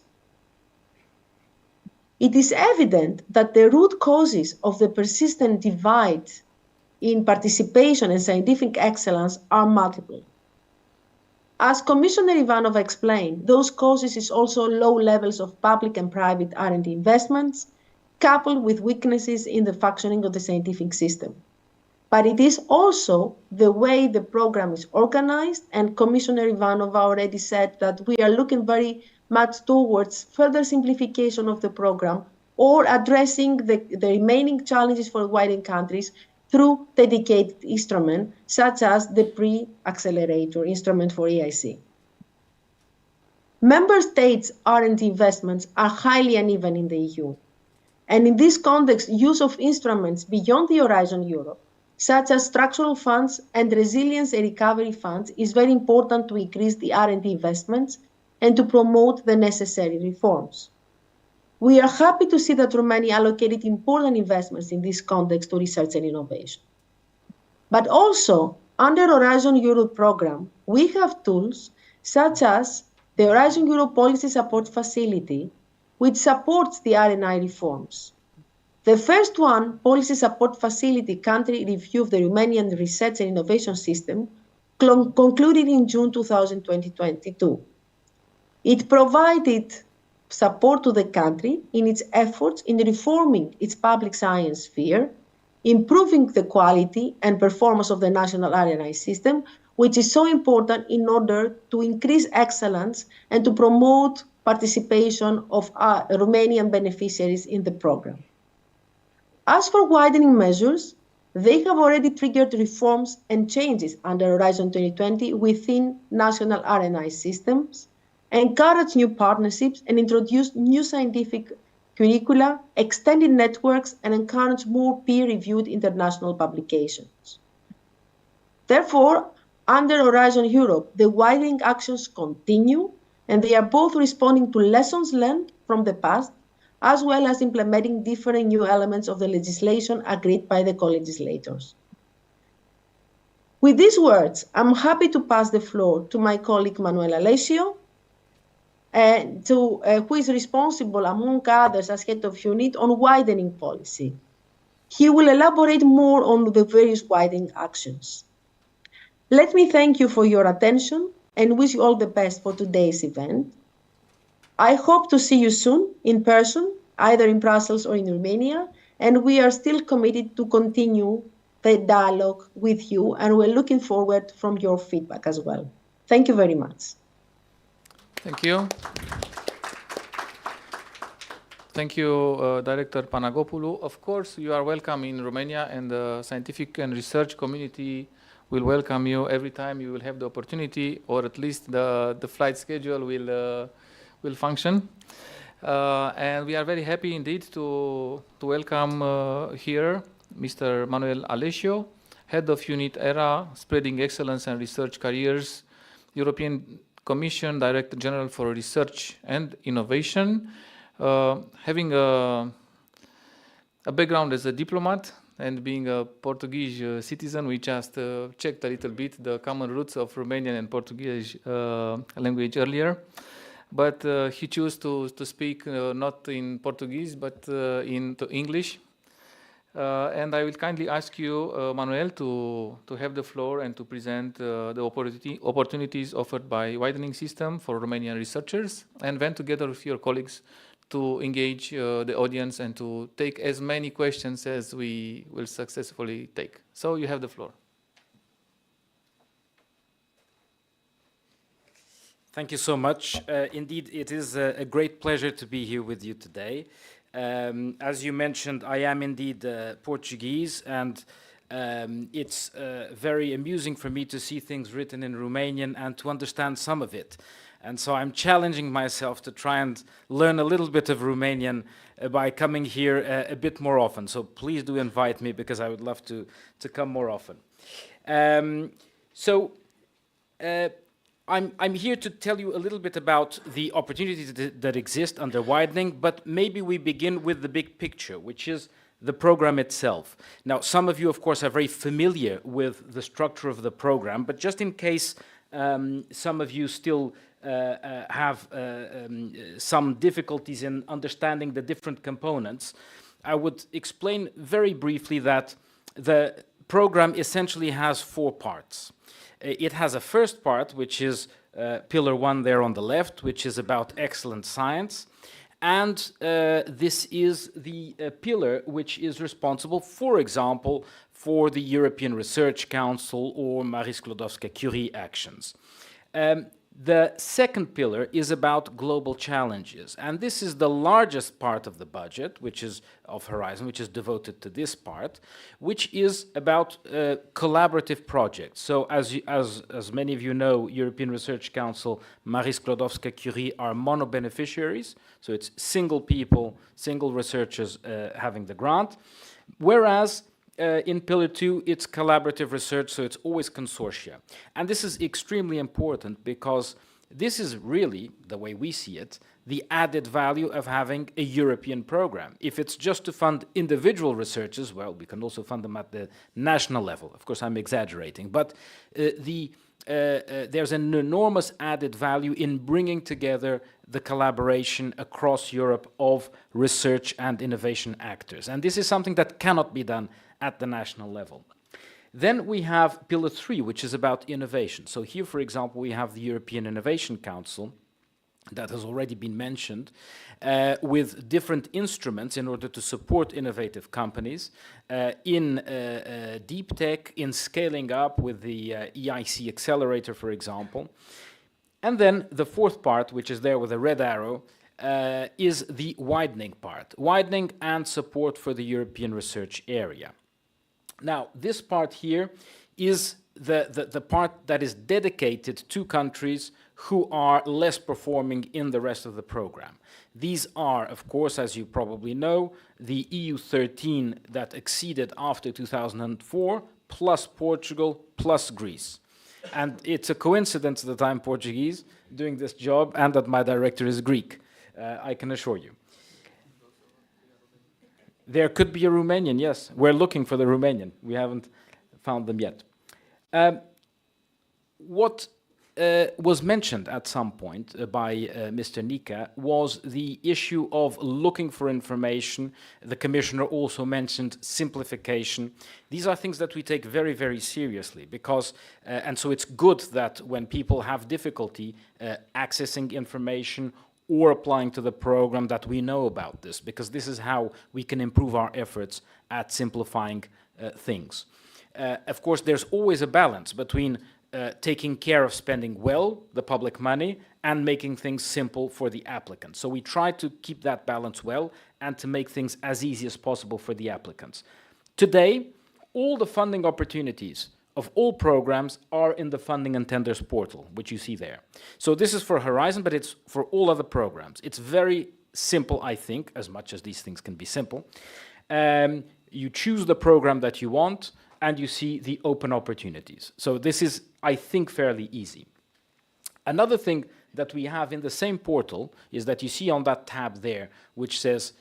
It is evident that the root causes of the persistent divide in participation and scientific excellence are multiple. As Commissioner Ivanova explained, those causes is also low levels of public and private R&D investments, coupled with weaknesses in the functioning of the scientific system. But it is also the way the program is organized, and Commissioner Ivanova already said that we are looking very much towards further simplification of the program or addressing the remaining challenges for widening countries through dedicated instruments, such as the pre-accelerator instrument for EIC. Member states' R&D investments are highly uneven in the EU. And in this context, use of instruments beyond the Horizon Europe, such as structural funds and resilience and recovery funds, is very important to increase the R&D investments and to promote the necessary reforms. We are happy to see that Romania allocated important investments in this context to research and innovation. But also, under Horizon Europe program, we have tools such as the Horizon Europe Policy Support Facility, which supports the R&I reforms. The first one, Policy Support Facility Country Review of the Romanian Research and Innovation System, concluded in June 2022. It provided support to the country in its efforts in reforming its public science sphere, improving the quality and performance of the national R&I system, which is so important in order to increase excellence and to promote participation of Romanian beneficiaries in the program. As for widening measures, they have already triggered reforms and changes under Horizon 2020 within national R&I systems, encouraged new partnerships, and introduced new scientific curricula, extended networks, and encouraged more peer-reviewed international publications. Therefore, under Horizon Europe, the widening actions continue, and they are both responding to lessons learned from the past, as well as implementing different new elements of the legislation agreed by the co-legislators. With these words, I'm happy to pass the floor to my colleague Manuel Alessio, who is responsible, among others, as head of unit on widening policy. He will elaborate more on the various widening actions. Let me thank you for your attention and wish you all the best for today's event. I hope to see you soon in person, either in Brussels or in Romania, and we are still committed to continue the dialogue with you, and we're looking forward from your feedback as well. Thank you very much. Thank you. Thank you, Director Panagopoulou. Of course, you are welcome in Romania, and the scientific and research community will welcome you every time you will have the opportunity, or at least the flight schedule will function. And we are very happy indeed to welcome here Mr. Manuel Alessio, Head of Unit ERA, Spreading Excellence and Research Careers, European Commission Director General for Research and Innovation, having a background as a diplomat and being a Portuguese citizen. We just checked a little bit the common roots of Romanian and Portuguese language earlier. But he chose to speak not in Portuguese, but into English. And I will kindly ask you, Manuel, to have the floor and to present the opportunities offered by widening system for Romanian researchers, and then together with your colleagues to engage the audience and to take as many questions as we will successfully take. So you have the floor. Thank you so much. Indeed, it is a great pleasure to be here with you today. As you mentioned, I am indeed Portuguese, and it's very amusing for me to see things written in Romanian and to understand some of it. And so I'm challenging myself to try and learn a little bit of Romanian by coming here a bit more often. So please do invite me, because I would love to come more often. I'm here to tell you a little bit about the opportunities that exist under widening, but maybe we begin with the big picture, which is the program itself. Now, some of you, of course, are very familiar with the structure of the program, but just in case some of you still have some difficulties in understanding the different components, I would explain very briefly that the program essentially has 4 parts. It has a first part, which is pillar 1 there on the left, which is about excellent science. And this is the pillar which is responsible, for example, for the European Research Council or Marie Skłodowska-Curie actions. The second pillar is about global challenges, and this is the largest part of the budget, which is of Horizon, which is devoted to this part, which is about collaborative projects. So as many of you know, European Research Council, Marie Skłodowska-Curie are mono-beneficiaries, so it's single people, single researchers having the grant, whereas in Pillar 2, it's collaborative research, so it's always consortia. And this is extremely important because this is really, the way we see it, the added value of having a European program. If it's just to fund individual researchers, well, we can also fund them at the national level. Of course, I'm exaggerating, but there's an enormous added value in bringing together the collaboration across Europe of research and innovation actors. And this is something that cannot be done at the national level. Then we have Pillar 3, which is about innovation. So here, for example, we have the European Innovation Council that has already been mentioned, with different instruments in order to support innovative companies in deep tech, in scaling up with the EIC accelerator, for example. And then the fourth part, which is there with a red arrow, is the widening part, widening and support for the European research area. Now, this part here is the part that is dedicated to countries who are less performing in the rest of the program. These are, of course, as you probably know, the EU 13 that exceeded after 2004, plus Portugal, plus Greece. And it's a coincidence that I'm Portuguese doing this job and that my director is Greek, I can assure you. There could be a Romanian, yes. We're looking for the Romanian. We haven't found them yet. What was mentioned at some point by Mr. Nica was the issue of looking for information. The Commissioner also mentioned simplification. These are things that we take very, very seriously because, and so it's good that when people have difficulty accessing information or applying to the program that we know about this, because this is how we can improve our efforts at simplifying things. Of course, there's always a balance between taking care of spending well the public money and making things simple for the applicant. So we try to keep that balance well and to make things as easy as possible for the applicants. Today, all the funding opportunities of all programs are in the Funding and Tenders portal, which you see there. So this is for Horizon, but it's for all other programs. It's very simple, I think, as much as these things can be simple. You choose the program that you want, and you see the open opportunities. So this is, I think, fairly easy. Another thing that we have in the same portal is that you see on that tab there, which says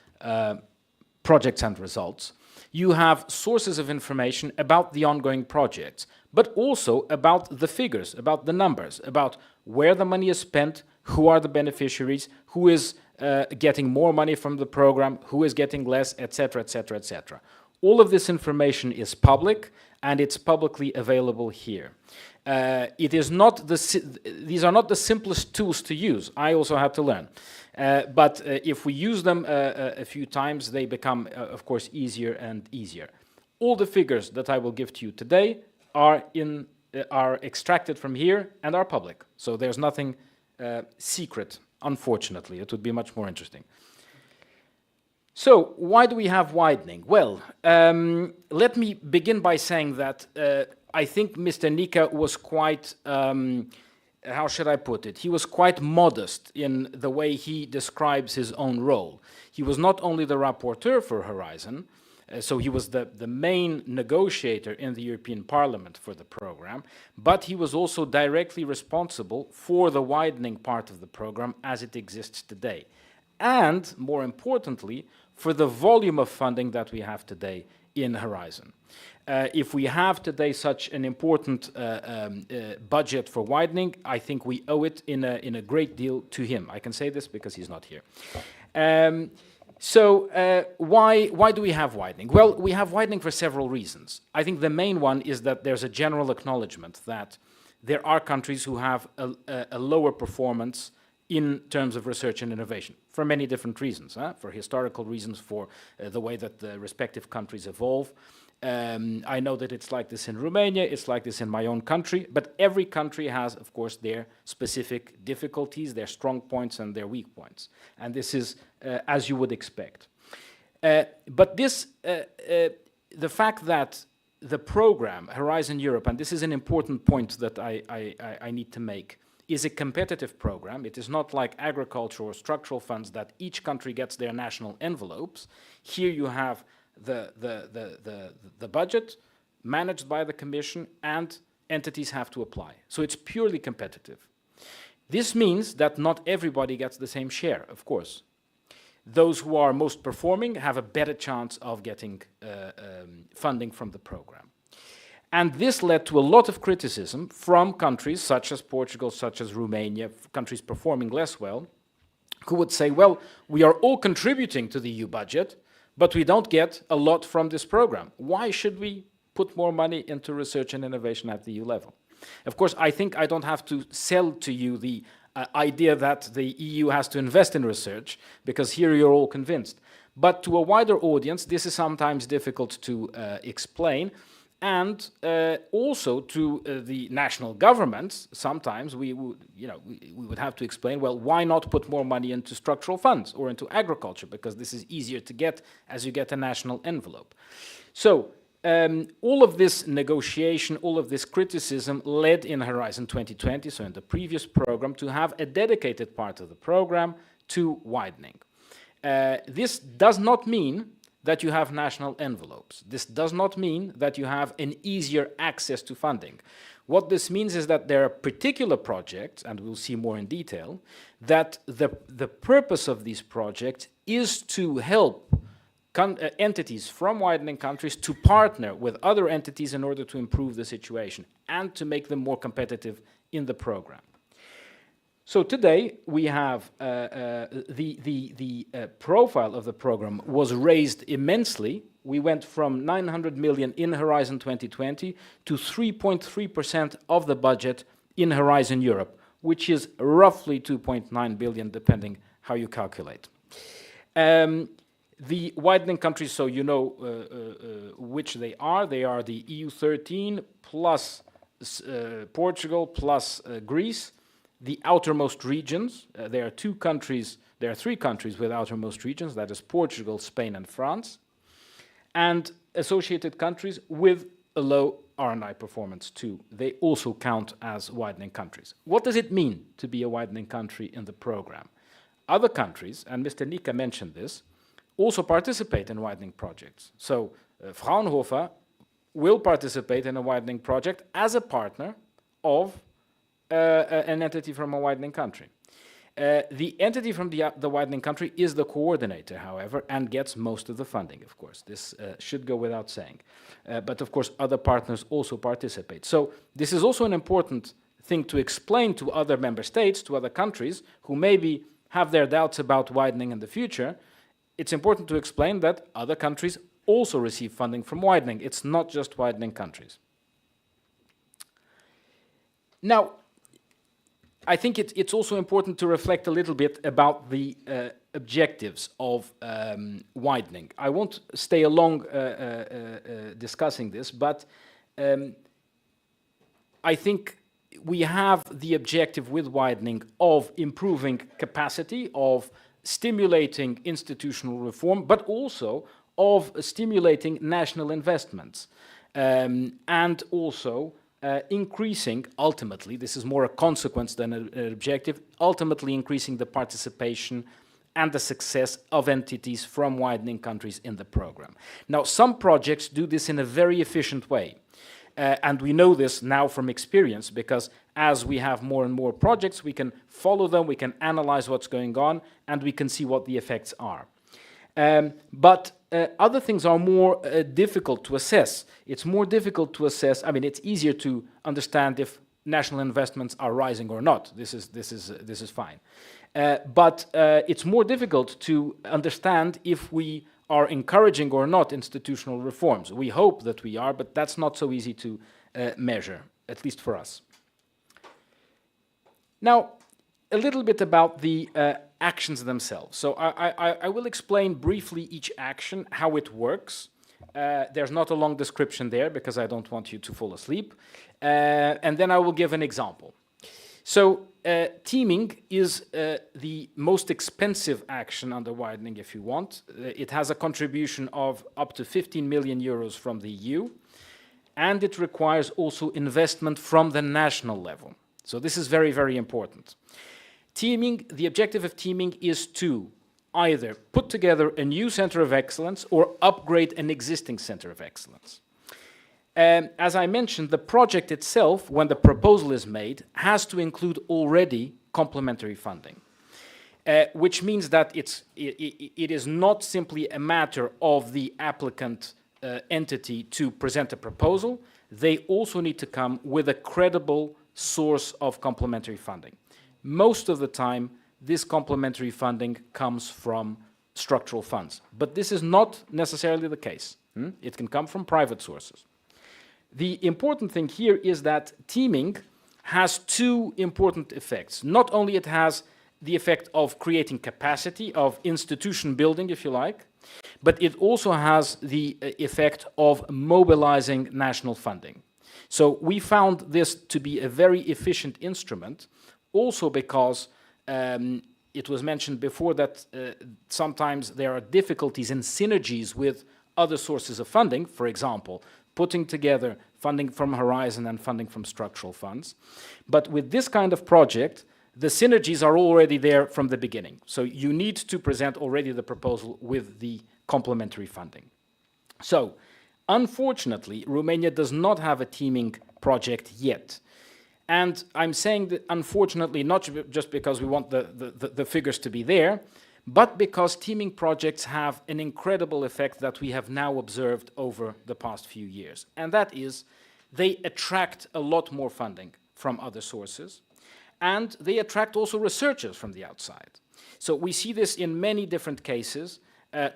projects and results, you have sources of information about the ongoing projects, but also about the figures, about the numbers, about where the money is spent, who are the beneficiaries, who is getting more money from the program, who is getting less, etc., etc., etc. All of this information is public, and it's publicly available here. It is not these are not the simplest tools to use. I also had to learn. But if we use them a few times, they become, of course, easier and easier. All the figures that I will give to you today are extracted from here and are public. So there's nothing secret, unfortunately. It would be much more interesting. So why do we have widening? Well, let me begin by saying that I think Mr. Nica was quite how should I put it? He was quite modest in the way he describes his own role. He was not only the rapporteur for Horizon, so he was the main negotiator in the European Parliament for the program, but he was also directly responsible for the widening part of the program as it exists today. And, more importantly, for the volume of funding that we have today in Horizon. If we have today such an important budget for widening, I think we owe it in a great deal to him. I can say this because he's not here. Why do we have widening? Well, we have widening for several reasons. I think the main one is that there's a general acknowledgement that there are countries who have a lower performance in terms of research and innovation, for many different reasons, for historical reasons, for the way that the respective countries evolve. I know that it's like this in Romania, it's like this in my own country, but every country has, of course, their specific difficulties, their strong points and their weak points. And this is as you would expect. But this, the fact that the program, Horizon Europe, and this is an important point that I need to make, is a competitive program. It is not like agriculture or structural funds that each country gets their national envelopes. Here you have the budget managed by the Commission and entities have to apply. So it's purely competitive. This means that not everybody gets the same share, of course. Those who are most performing have a better chance of getting funding from the program. And this led to a lot of criticism from countries such as Portugal, such as Romania, countries performing less well, who would say, well, we are all contributing to the EU budget, but we don't get a lot from this program. Why should we put more money into research and innovation at the EU level? Of course, I think I don't have to sell to you the idea that the EU has to invest in research, because here you're all convinced. But to a wider audience, this is sometimes difficult to explain. And also to the national governments, sometimes we would have to explain, well, why not put more money into structural funds or into agriculture? Because this is easier to get as you get a national envelope. So all of this negotiation, all of this criticism led in Horizon 2020, so in the previous program, to have a dedicated part of the program to widening. This does not mean that you have national envelopes. This does not mean that you have an easier access to funding. What this means is that there are particular projects, and we'll see more in detail, that the purpose of these projects is to help entities from widening countries to partner with other entities in order to improve the situation and to make them more competitive in the program. So today we have the profile of the program was raised immensely. We went from 900 million in Horizon 2020 to 3.3% of the budget in Horizon Europe, which is roughly 2.9 billion, depending how you calculate. The widening countries, so you know which they are. They are the EU 13 plus Portugal plus Greece. The outermost regions, there are three countries with outermost regions, that is Portugal, Spain and France, and associated countries with a low R&I performance too. They also count as widening countries. What does it mean to be a widening country in the program? Other countries, and Mr. Nika mentioned this, also participate in widening projects. So Fraunhofer will participate in a widening project as a partner of an entity from a widening country. The entity from the widening country is the coordinator, however, and gets most of the funding, of course. This should go without saying. But, of course, other partners also participate. So this is also an important thing to explain to other member states, to other countries, who maybe have their doubts about widening in the future. It's important to explain that other countries also receive funding from widening. It's not just widening countries. Now, I think it's also important to reflect a little bit about the objectives of widening. I won't stay along discussing this, but I think we have the objective with widening of improving capacity, of stimulating institutional reform, but also of stimulating national investments, and also increasing, ultimately, this is more a consequence than an objective, ultimately increasing the participation and the success of entities from widening countries in the program. Now, some projects do this in a very efficient way. And we know this now from experience, because as we have more and more projects, we can follow them, we can analyze what's going on, and we can see what the effects are. But other things are more difficult to assess. It's more difficult to assess. I mean, it's easier to understand if national investments are rising or not. This is fine. But it's more difficult to understand if we are encouraging or not institutional reforms. We hope that we are, but that's not so easy to measure, at least for us. Now, a little bit about the actions themselves. So I will explain briefly each action, how it works. There's not a long description there because I don't want you to fall asleep. And then I will give an example. So teaming is the most expensive action under widening, if you want. It has a contribution of up to 15 million euros from the EU, and it requires also investment from the national level. So this is very, very important. Teaming, the objective of teaming is to either put together a new center of excellence or upgrade an existing center of excellence. As I mentioned, the project itself, when the proposal is made, has to include already complementary funding, which means that it is not simply a matter of the applicant entity to present a proposal. They also need to come with a credible source of complementary funding. Most of the time, this complementary funding comes from structural funds, but this is not necessarily the case. It can come from private sources. The important thing here is that teaming has two important effects. Not only it has the effect of creating capacity, of institution building, if you like, but it also has the effect of mobilizing national funding. So we found this to be a very efficient instrument, also because it was mentioned before that sometimes there are difficulties in synergies with other sources of funding, for example, putting together funding from Horizon and funding from structural funds. But with this kind of project, the synergies are already there from the beginning. So you need to present already the proposal with the complementary funding. So, unfortunately, Romania does not have a teaming project yet. And I'm saying that unfortunately, not just because we want the figures to be there, but because teaming projects have an incredible effect that we have now observed over the past few years. And that is, they attract a lot more funding from other sources, and they attract also researchers from the outside. So we see this in many different cases,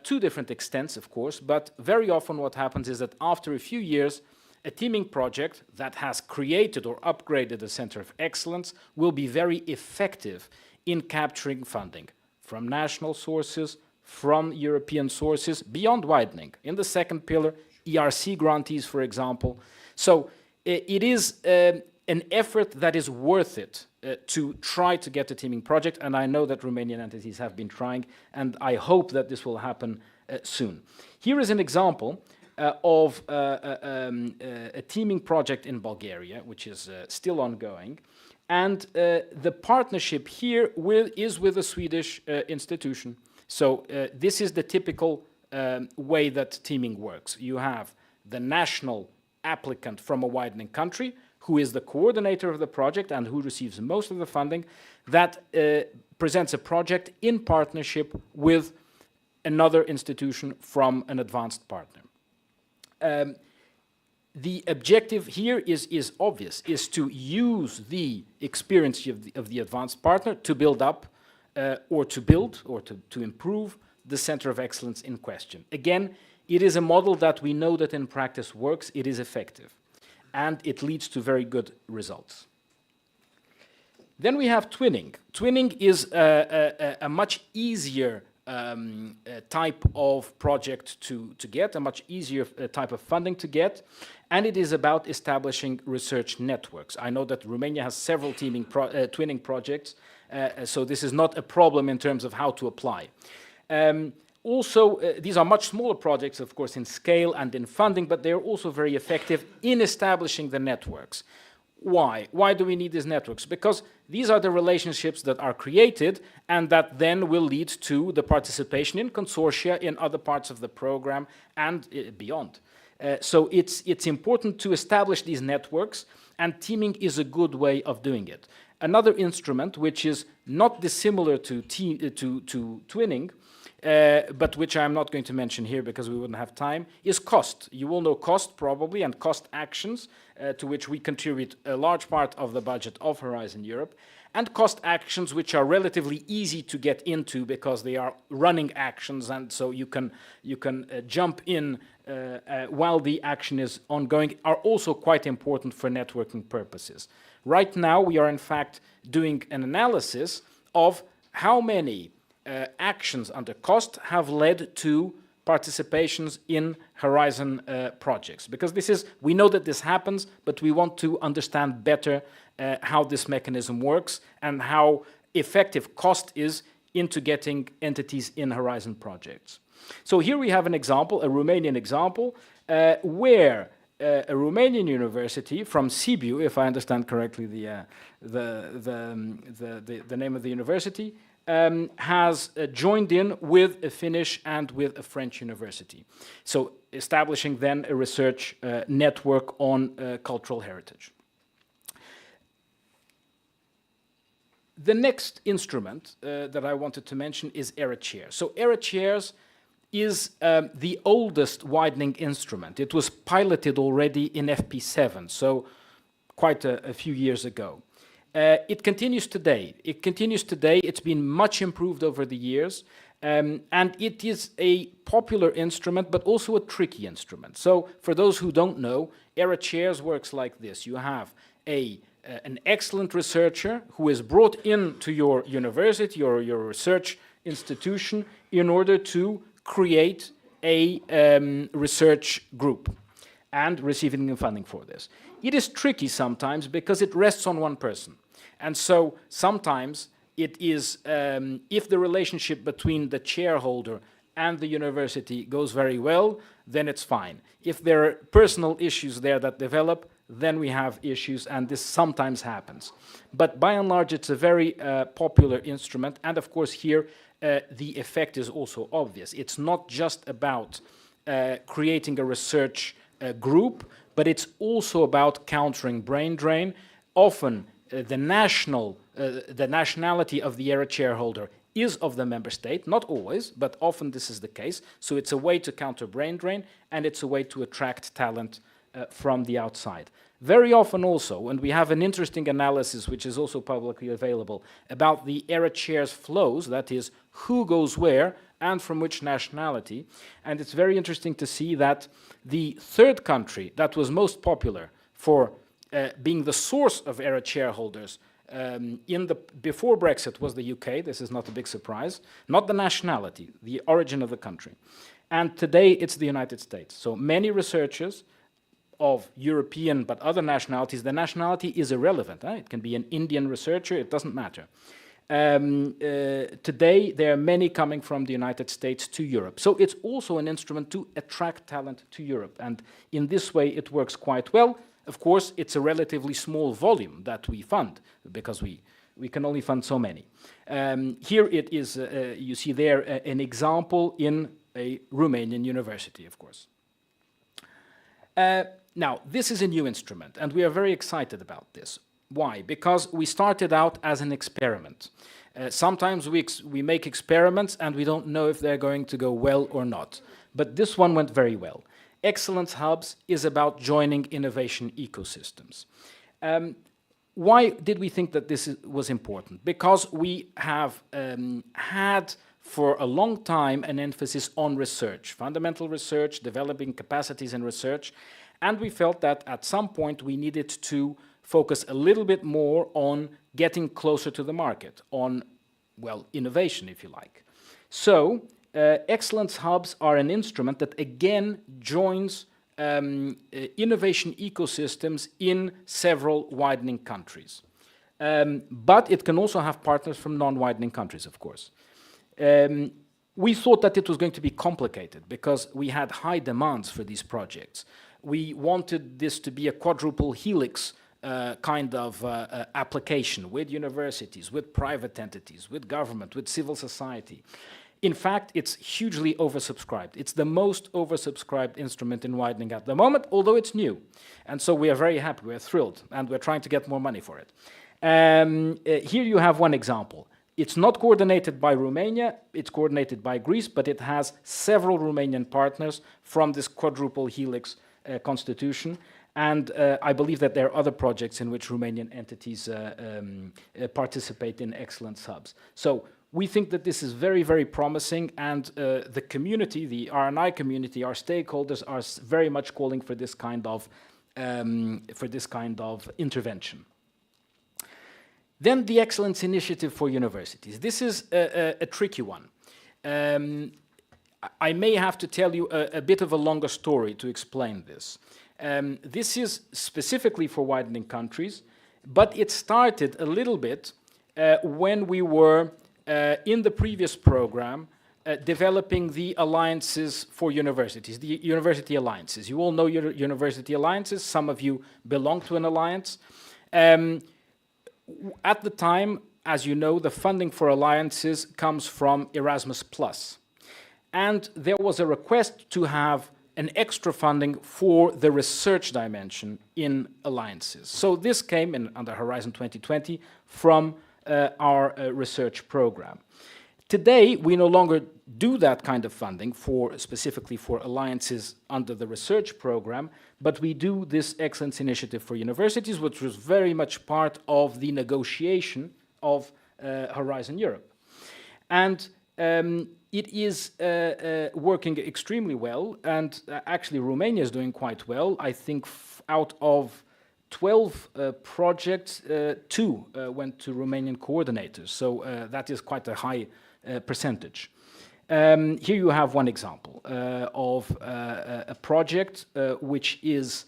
to different extents, of course, but very often what happens is that after a few years, a teaming project that has created or upgraded a center of excellence will be very effective in capturing funding from national sources, from European sources, beyond widening. In the second pillar, ERC grantees, for example. So it is an effort that is worth it to try to get a teaming project, and I know that Romanian entities have been trying, and I hope that this will happen soon. Here is an example of a teaming project in Bulgaria, which is still ongoing. And the partnership here is with a Swedish institution. So this is the typical way that teaming works. You have the national applicant from a widening country, who is the coordinator of the project and who receives most of the funding, that presents a project in partnership with another institution from an advanced partner. The objective here is obvious, is to use the experience of the advanced partner to build up or to improve the center of excellence in question. Again, it is a model that we know that in practice works, it is effective, and it leads to very good results. Then we have twinning. Twinning is a much easier type of project to get, a much easier type of funding to get, and it is about establishing research networks. I know that Romania has several twinning projects, so this is not a problem in terms of how to apply. Also, these are much smaller projects, of course, in scale and in funding, but they are also very effective in establishing the networks. Why? Why do we need these networks? Because these are the relationships that are created and that then will lead to the participation in consortia in other parts of the program and beyond. So it's important to establish these networks, and teaming is a good way of doing it. Another instrument, which is not dissimilar to twinning, but which I'm not going to mention here because we wouldn't have time, is cost. You will know cost probably, and cost actions, to which we contribute a large part of the budget of Horizon Europe, and cost actions which are relatively easy to get into because they are running actions, and so you can jump in while the action is ongoing, are also quite important for networking purposes. Right now, we are in fact doing an analysis of how many actions under cost have led to participations in Horizon projects. Because we know that this happens, but we want to understand better how this mechanism works and how effective cost is into getting entities in Horizon projects. So here we have an example, a Romanian example, where a Romanian university from Sibiu, if I understand correctly the name of the university, has joined in with a Finnish and with a French university. So establishing then a research network on cultural heritage. The next instrument that I wanted to mention is ERA Chairs. So ERA Chairs is the oldest widening instrument. It was piloted already in FP7, so quite a few years ago. It continues today. It's been much improved over the years, and it is a popular instrument, but also a tricky instrument. So for those who don't know, ERA Chairs works like this. You have an excellent researcher who is brought into your university or your research institution in order to create a research group and receiving funding for this. It is tricky sometimes because it rests on one person. And so sometimes it is, if the relationship between the chairholder and the university goes very well, then it's fine. If there are personal issues there that develop, then we have issues, and this sometimes happens. But by and large, it's a very popular instrument, and of course here the effect is also obvious. It's not just about creating a research group, but it's also about countering brain drain. Often the nationality of the ERA chairholder is of the member state, not always, but often this is the case. So it's a way to counter brain drain, and it's a way to attract talent from the outside. Very often also, and we have an interesting analysis which is also publicly available about the ERA chairs flows, that is, who goes where and from which nationality. And it's very interesting to see that the third country that was most popular for being the source of ERA shareholders before Brexit was the UK. This is not a big surprise. Not the nationality, the origin of the country. And today it's the United States. So many researchers of European but other nationalities, the nationality is irrelevant. It can be an Indian researcher, it doesn't matter. Today there are many coming from the United States to Europe. So it's also an instrument to attract talent to Europe. And in this way it works quite well. Of course, it's a relatively small volume that we fund because we can only fund so many. Here it is, you see there an example in a Romanian university, of course. Now, this is a new instrument, and we are very excited about this. Why? Because we started out as an experiment. Sometimes we make experiments and we don't know if they're going to go well or not. But this one went very well. Excellence Hubs is about joining innovation ecosystems. Why did we think that this was important? Because we have had for a long time an emphasis on research, fundamental research, developing capacities in research, and we felt that at some point we needed to focus a little bit more on getting closer to the market, on, well, innovation, if you like. So, Excellence Hubs are an instrument that again joins innovation ecosystems in several widening countries. But it can also have partners from non-widening countries, of course. We thought that it was going to be complicated because we had high demands for these projects. We wanted this to be a quadruple helix kind of application with universities, with private entities, with government, with civil society. In fact, it's hugely oversubscribed. It's the most oversubscribed instrument in widening at the moment, although it's new. And so we are very happy, we're thrilled, and we're trying to get more money for it. Here you have one example. It's not coordinated by Romania, it's coordinated by Greece, but it has several Romanian partners from this quadruple helix constitution. And I believe that there are other projects in which Romanian entities participate in excellence hubs. So we think that this is very, very promising, and the community, the R&I community, our stakeholders are very much calling for this kind of intervention. Then the Excellence Initiative for Universities. This is a tricky one. I may have to tell you a bit of a longer story to explain this. This is specifically for widening countries, but it started a little bit when we were in the previous program developing the alliances for universities, the university alliances. You all know your university alliances. Some of you belong to an alliance. At the time, as you know, the funding for alliances comes from Erasmus+. And there was a request to have an extra funding for the research dimension in alliances. So this came in under Horizon 2020 from our research program. Today, we no longer do that kind of funding specifically for alliances under the research program, but we do this Excellence Initiative for Universities, which was very much part of the negotiation of Horizon Europe. And it is working extremely well, and actually Romania is doing quite well. I think out of 12 projects, 2 went to Romanian coordinators, so that is quite a high percentage. Here you have one example of a project which is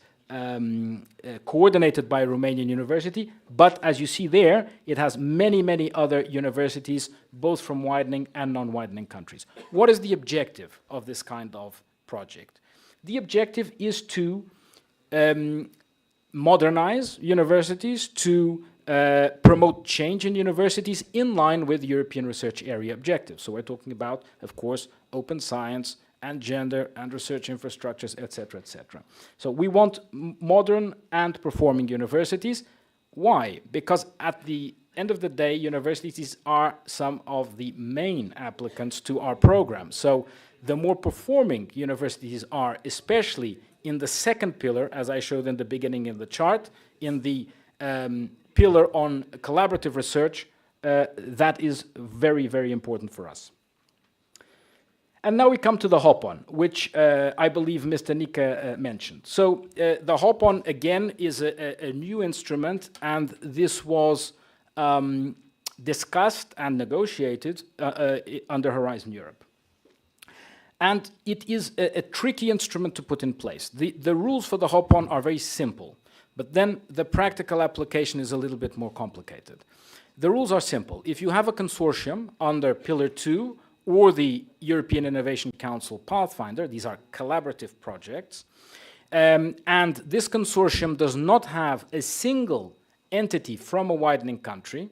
coordinated by a Romanian university, but as you see there, it has many, many other universities, both from widening and non-widening countries. What is the objective of this kind of project? The objective is to modernize universities, to promote change in universities in line with European Research Area objectives. So we're talking about, of course, open science and gender and research infrastructures, etc., etc. So we want modern and performing universities. Why? Because at the end of the day, universities are some of the main applicants to our program. So the more performing universities are, especially in the second pillar, as I showed in the beginning in the chart, in the pillar on collaborative research, that is very, very important for us. And now we come to the hop-on, which I believe Mr. Nica mentioned. So the hop-on, again, is a new instrument, and this was discussed and negotiated under Horizon Europe. And it is a tricky instrument to put in place. The rules for the hop-on are very simple, but then the practical application is a little bit more complicated. The rules are simple. If you have a consortium under Pillar 2 or the European Innovation Council Pathfinder, these are collaborative projects, and this consortium does not have a single entity from a widening country,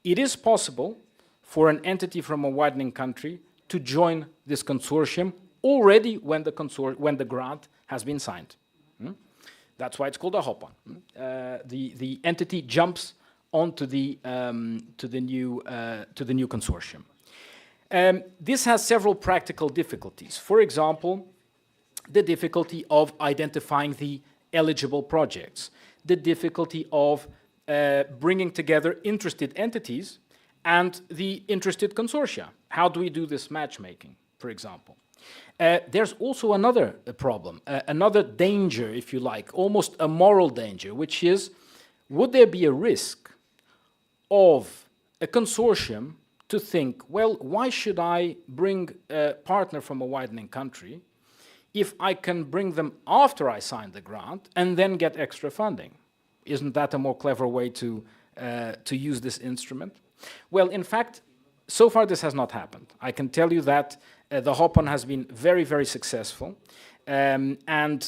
it is possible for an entity from a widening country to join this consortium already when the grant has been signed. That's why it's called a hop-on. The entity jumps onto the new consortium. This has several practical difficulties. For example, the difficulty of identifying the eligible projects, the difficulty of bringing together interested entities and the interested consortia. How do we do this matchmaking, for example? There's also another problem, another danger, if you like, almost a moral danger, which is, would there be a risk of a consortium to think, well, why should I bring a partner from a widening country if I can bring them after I sign the grant and then get extra funding? Isn't that a more clever way to use this instrument? Well, in fact, so far this has not happened. I can tell you that the hop-on has been very, very successful, and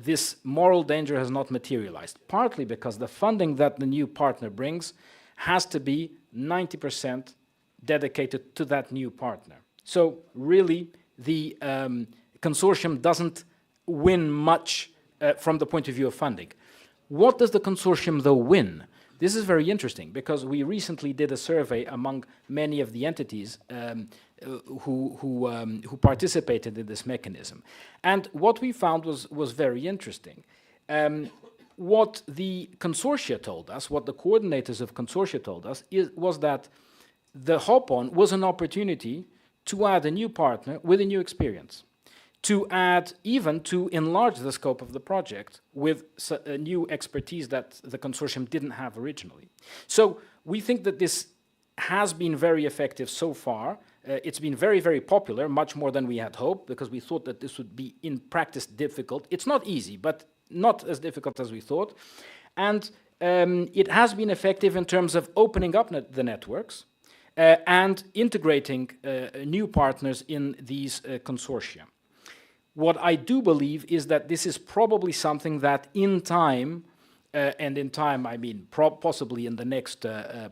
this moral danger has not materialized, partly because the funding that the new partner brings has to be 90% dedicated to that new partner. So really, the consortium doesn't win much from the point of view of funding. What does the consortium, though, win? This is very interesting, because we recently did a survey among many of the entities who participated in this mechanism. And what we found was very interesting. What the consortia told us, what the coordinators of consortia told us, was that the hop-on was an opportunity to add a new partner with a new experience, to add, even to enlarge the scope of the project with a new expertise that the consortium didn't have originally. So we think that this has been very effective so far. It's been very, very popular, much more than we had hoped, because we thought that this would be, in practice, difficult. It's not easy, but not as difficult as we thought. And it has been effective in terms of opening up the networks and integrating new partners in these consortia. What I do believe is that this is probably something that in time, and in time I mean possibly in the next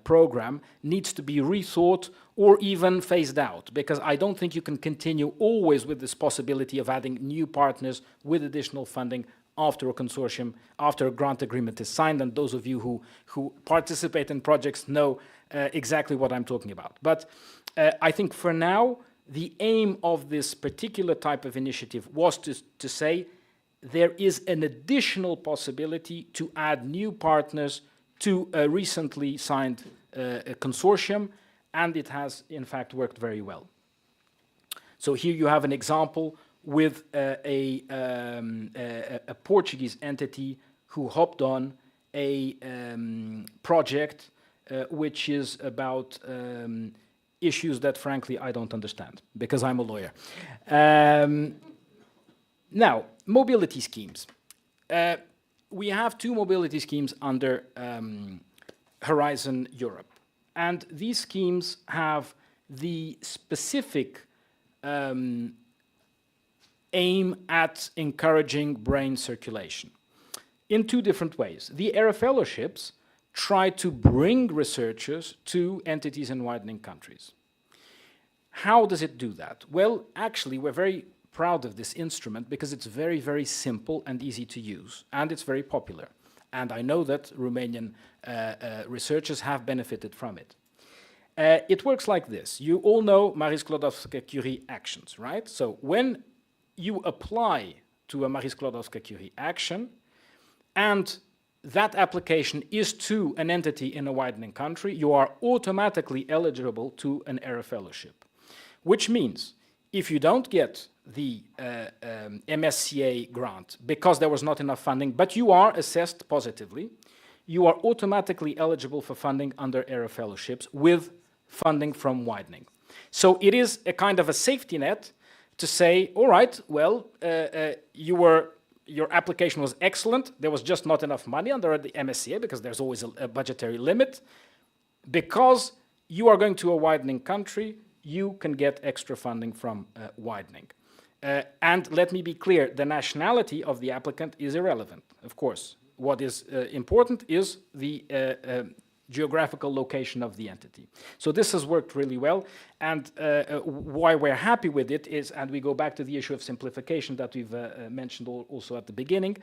program, needs to be rethought or even phased out, because I don't think you can continue always with this possibility of adding new partners with additional funding after a consortium, after a grant agreement is signed, and those of you who participate in projects know exactly what I'm talking about. But I think for now, the aim of this particular type of initiative was to say there is an additional possibility to add new partners to a recently signed consortium, and it has in fact worked very well. So here you have an example with a Portuguese entity who hopped on a project which is about issues that, frankly, I don't understand, because I'm a lawyer. Now, mobility schemes. We have two mobility schemes under Horizon Europe, and these schemes have the specific aim at encouraging brain circulation in two different ways. The ERA fellowships try to bring researchers to entities in widening countries. How does it do that? Well, actually, we're very proud of this instrument because it's very, very simple and easy to use, and it's very popular. And I know that Romanian researchers have benefited from it. It works like this. You all know Marie Skłodowska-Curie actions, right? So when you apply to a Marie Skłodowska-Curie action, and that application is to an entity in a widening country, you are automatically eligible to an ERA fellowship. Which means, if you don't get the MSCA grant because there was not enough funding, but you are assessed positively, you are automatically eligible for funding under ERA fellowships with funding from widening. So it is a kind of a safety net to say, all right, well, your application was excellent, there was just not enough money under the MSCA because there's always a budgetary limit. Because you are going to a widening country, you can get extra funding from widening. And let me be clear, the nationality of the applicant is irrelevant, of course. What is important is the geographical location of the entity. So this has worked really well, and why we're happy with it is, and we go back to the issue of simplification that we've mentioned also at the beginning,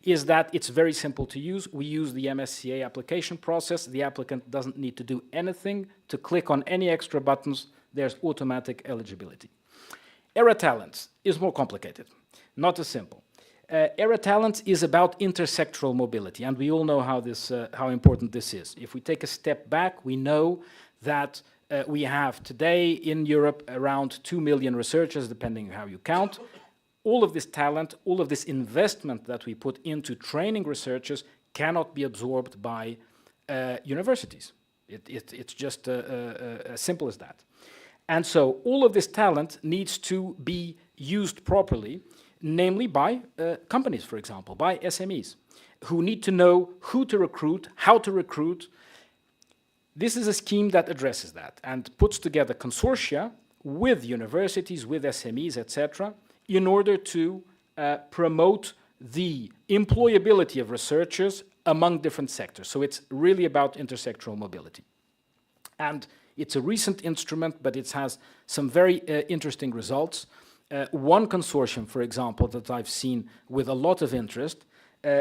is that it's very simple to use. We use the MSCA application process. The applicant doesn't need to do anything to click on any extra buttons. There's automatic eligibility. ERA Talents is more complicated, not as simple. ERA Talents is about intersectoral mobility, and we all know how important this is. If we take a step back, we know that we have today in Europe around 2 million researchers, depending on how you count. All of this talent, all of this investment that we put into training researchers cannot be absorbed by universities. It's just as simple as that. And so all of this talent needs to be used properly, namely by companies, for example, by SMEs, who need to know who to recruit, how to recruit. This is a scheme that addresses that and puts together consortia with universities, with SMEs, etc., in order to promote the employability of researchers among different sectors. So it's really about intersectoral mobility. And it's a recent instrument, but it has some very interesting results. One consortium, for example, that I've seen with a lot of interest,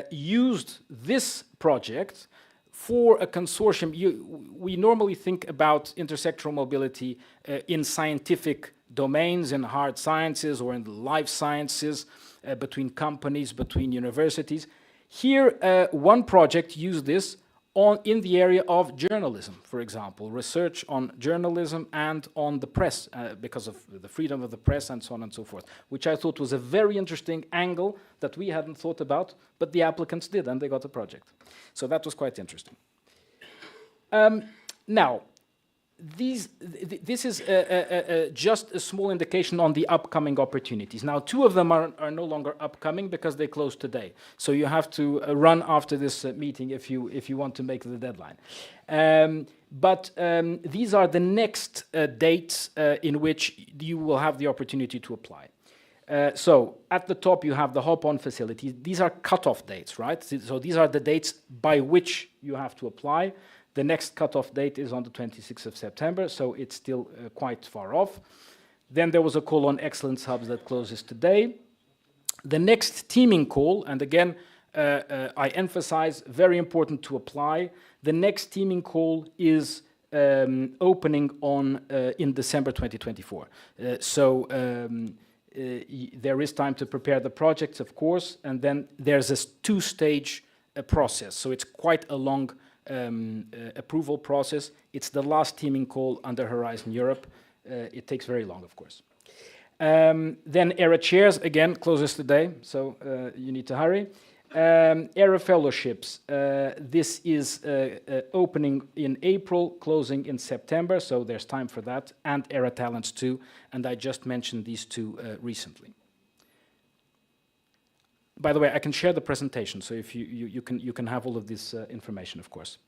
used this project for a consortium. We normally think about intersectoral mobility in scientific domains, in hard sciences or in the life sciences, between companies, between universities. Here, one project used this in the area of journalism, for example, research on journalism and on the press, because of the freedom of the press and so on and so forth, which I thought was a very interesting angle that we hadn't thought about, but the applicants did, and they got a project. So that was quite interesting. Now, this is just a small indication on the upcoming opportunities. Now, two of them are no longer upcoming because they closed today. So you have to run after this meeting if you want to make the deadline. But these are the next dates in which you will have the opportunity to apply. So at the top you have the hop-on facility. These are cutoff dates, right? So these are the dates by which you have to apply. The next cutoff date is on the 26th of September, so it's still quite far off. Then there was a call on excellence hubs that closes today. The next teaming call, and again, I emphasize, very important to apply. The next teaming call is opening in December 2024. There is time to prepare the projects, of course, and then there's a two-stage process, so it's quite a long approval process. It's the last teaming call under Horizon Europe. It takes very long, of course. Then ERA chairs, again, closes today, so you need to hurry. ERA fellowships, this is opening in April, closing in September, so there's time for that, and ERA talents too, and I just mentioned these two recently. By the way, I can share the presentation, so if you can have all of this information, of course.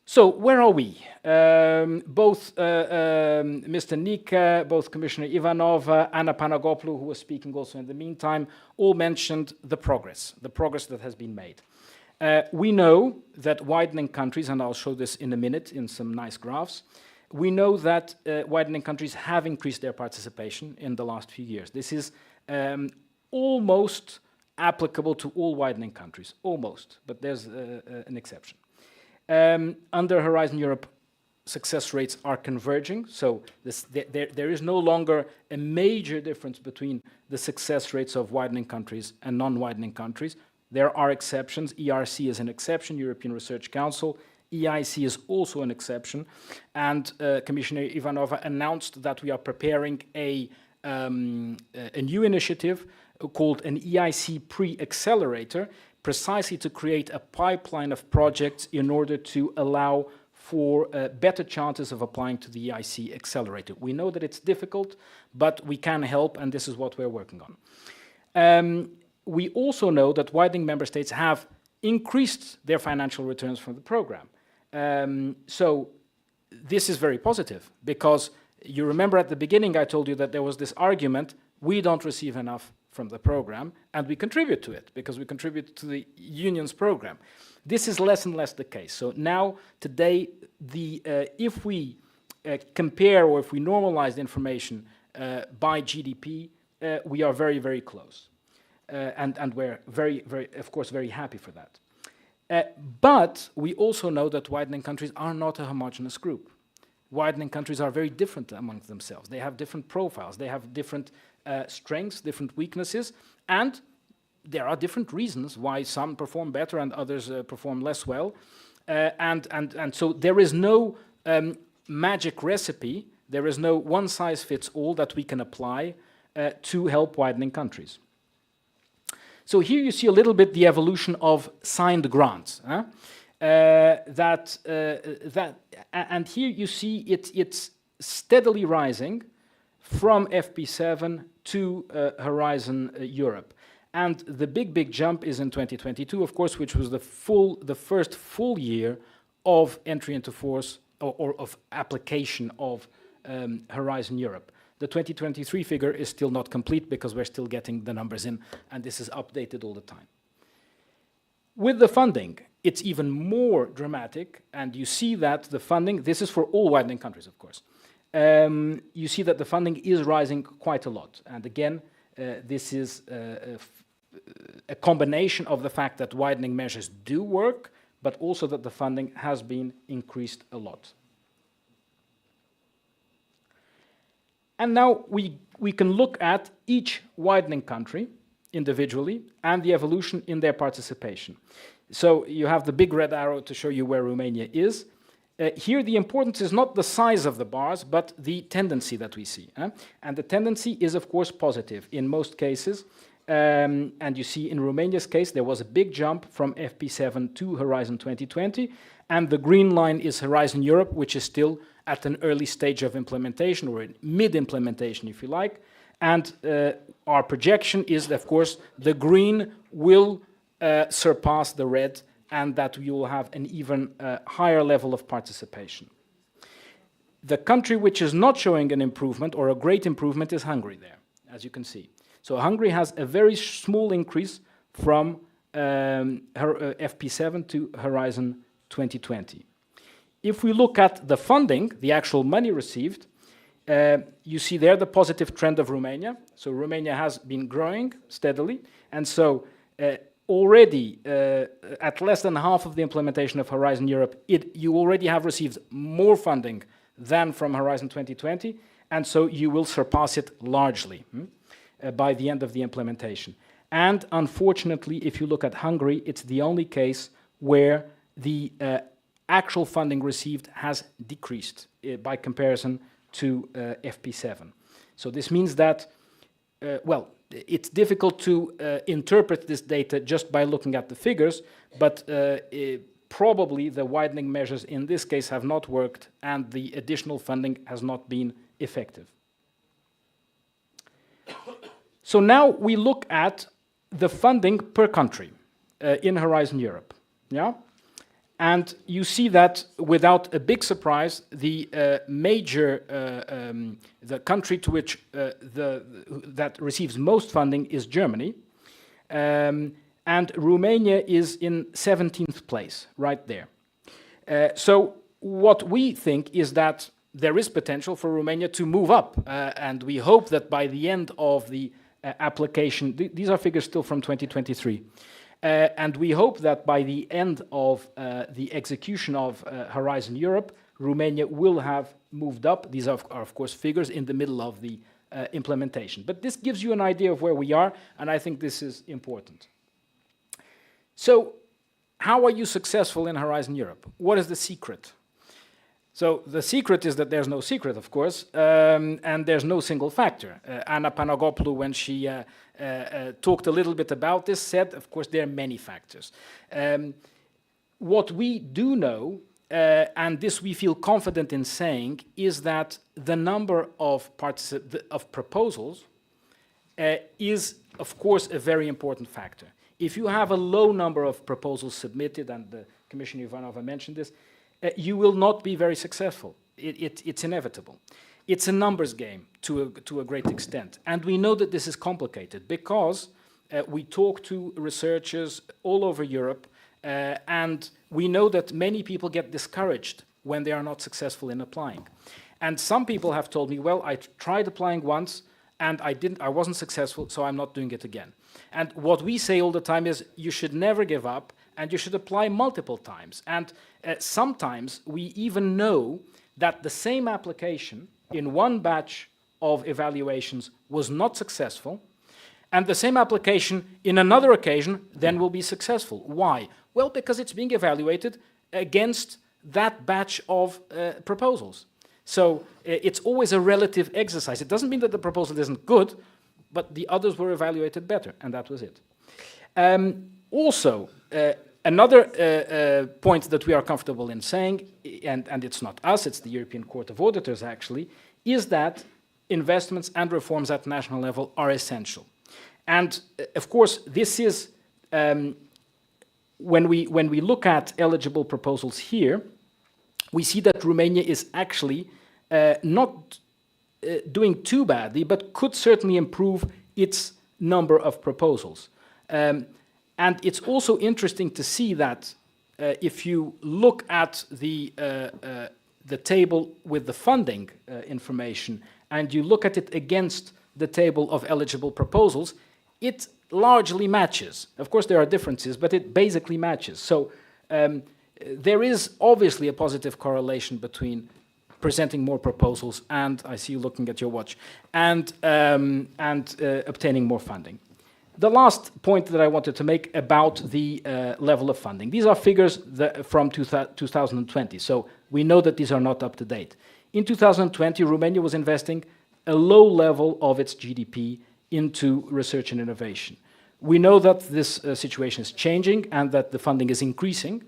So where are we? Both Mr. Nika, both Commissioner Ivanova, Anna Panagopoulou, who was speaking also in the meantime, all mentioned the progress that has been made. We know that widening countries, and I'll show this in a minute in some nice graphs, we know that widening countries have increased their participation in the last few years. This is almost applicable to all widening countries, almost, but there's an exception. Under Horizon Europe, success rates are converging, so there is no longer a major difference between the success rates of widening countries and non-widening countries. There are exceptions. ERC is an exception, European Research Council. EIC is also an exception, and Commissioner Ivanova announced that we are preparing a new initiative called an EIC pre-accelerator, precisely to create a pipeline of projects in order to allow for better chances of applying to the EIC accelerator. We know that it's difficult, but we can help, and this is what we're working on. We also know that widening member states have increased their financial returns from the program. So this is very positive, because you remember at the beginning I told you that there was this argument, we don't receive enough from the program, and we contribute to it, because we contribute to the union's program. This is less and less the case. So now, today, if we compare or if we normalize the information by GDP, we are very, very close. And we're very, very, of course, very happy for that. But we also know that widening countries are not a homogeneous group. Widening countries are very different among themselves. They have different profiles. They have different strengths, different weaknesses, and there are different reasons why some perform better and others perform less well. And so there is no magic recipe, there is no one-size-fits-all that we can apply to help widening countries. So here you see a little bit the evolution of signed grants. And here you see it's steadily rising from FP7 to Horizon Europe. And the big jump is in 2022, of course, which was the first full year of entry into force or of application of Horizon Europe. The 2023 figure is still not complete because we're still getting the numbers in, and this is updated all the time. With the funding, it's even more dramatic, and you see that the funding, this is for all widening countries, of course, you see that the funding is rising quite a lot. And again, this is a combination of the fact that widening measures do work, but also that the funding has been increased a lot. And now we can look at each widening country individually and the evolution in their participation. So you have the big red arrow to show you where Romania is. Here the importance is not the size of the bars, but the tendency that we see. And the tendency is, of course, positive in most cases. And you see in Romania's case, there was a big jump from FP7 to Horizon 2020. And the green line is Horizon Europe, which is still at an early stage of implementation, or mid-implementation, if you like. And our projection is, of course, the green will surpass the red, and that we will have an even higher level of participation. The country which is not showing an improvement, or a great improvement, is Hungary there, as you can see. So Hungary has a very small increase from FP7 to Horizon 2020. If we look at the funding, the actual money received, you see there the positive trend of Romania. So Romania has been growing steadily, and so already at less than half of the implementation of Horizon Europe, you already have received more funding than from Horizon 2020, and so you will surpass it largely by the end of the implementation. And unfortunately, if you look at Hungary, it's the only case where the actual funding received has decreased by comparison to FP7. So this means that, well, it's difficult to interpret this data just by looking at the figures, but probably the widening measures in this case have not worked and the additional funding has not been effective. So now we look at the funding per country in Horizon Europe. Yeah? And you see that without a big surprise, the the country to which that receives most funding is Germany, and Romania is in 17th place, right there. So what we think is that there is potential for Romania to move up, and we hope that by the end of the application, these are figures still from 2023. And we hope that by the end of the execution of Horizon Europe, Romania will have moved up. These are, of course, figures in the middle of the implementation. But this gives you an idea of where we are, and I think this is important. So, how are you successful in Horizon Europe? What is the secret? So the secret is that there's no secret, of course, and there's no single factor. Anna Panagopoulou, when she talked a little bit about this, said, of course, there are many factors. What we do know, and this we feel confident in saying, is that the number of proposals is, of course, a very important factor. If you have a low number of proposals submitted, and Commissioner Ivanova mentioned this, you will not be very successful. It's inevitable. It's a numbers game to a great extent. And we know that this is complicated because we talk to researchers all over Europe, and we know that many people get discouraged when they are not successful in applying. And some people have told me, well, I tried applying once and I wasn't successful, so I'm not doing it again. And what we say all the time is you should never give up, and you should apply multiple times. And sometimes we even know that the same application in one batch of evaluations was not successful, and the same application in another occasion then will be successful. Why? Well, because it's being evaluated against that batch of proposals. So it's always a relative exercise. It doesn't mean that the proposal isn't good, but the others were evaluated better, and that was it. Also, another point that we are comfortable in saying, and it's not us, it's the European Court of Auditors actually, is that investments and reforms at national level are essential. And of course, this is, when we look at eligible proposals here, we see that Romania is actually not doing too badly, but could certainly improve its number of proposals. And it's also interesting to see that if you look at the table with the funding information and you look at it against the table of eligible proposals, it largely matches. Of course, there are differences, but it basically matches. So there is obviously a positive correlation between presenting more proposals and, I see you looking at your watch, and obtaining more funding. The last point that I wanted to make about the level of funding. These are figures from 2020, so we know that these are not up to date. In 2020, Romania was investing a low level of its GDP into research and innovation. We know that this situation is changing and that the funding is increasing,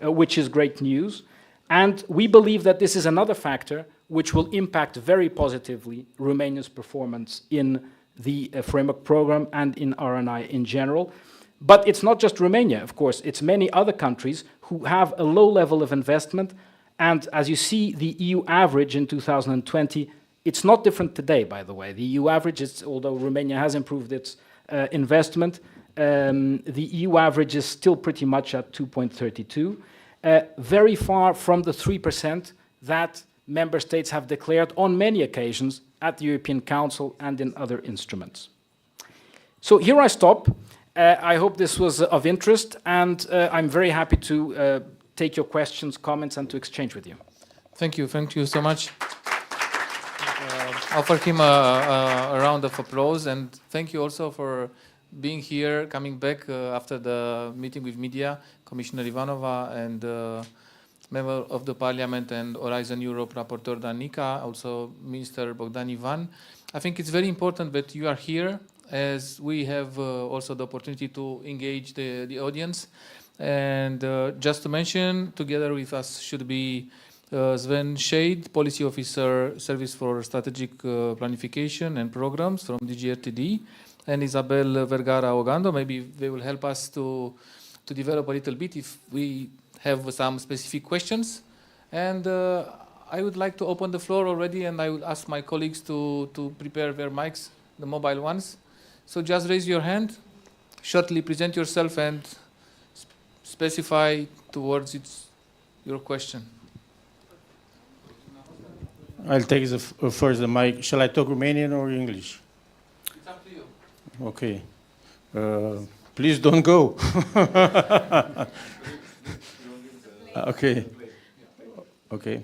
which is great news. And we believe that this is another factor which will impact very positively Romania's performance in the framework program and in RNI in general. But it's not just Romania, of course, it's many other countries who have a low level of investment. And as you see, the EU average in 2020, it's not different today, by the way. The EU average is, although Romania has improved its investment, the EU average is still pretty much at 2.32, very far from the 3% that member states have declared on many occasions at the European Council and in other instruments. So here I stop. I hope this was of interest, and I'm very happy to take your questions, comments, and to exchange with you. Thank you so much. Offer him a round of applause, and thank you also for being here, coming back after the meeting with media, Commissioner Ivanova and Member of the Parliament and Horizon Europe Rapporteur Danica, also Minister Bogdan Ivan. I think it's very important that you are here, as we have also the opportunity to engage the audience. And just to mention, together with us should be Sven Shade, Policy Officer, Service for Strategic Planification and Programs from DGRTD, and Isabel Vergara Ogando. Maybe they will help us to develop a little bit if we have some specific questions. And I would like to open the floor already, and I will ask my colleagues to prepare their mics, the mobile ones. So just raise your hand, shortly present yourself, and specify towards your question. I'll take first the mic. Shall I talk Romanian or English? It's up to you. Okay. Please don't go. Okay. Okay.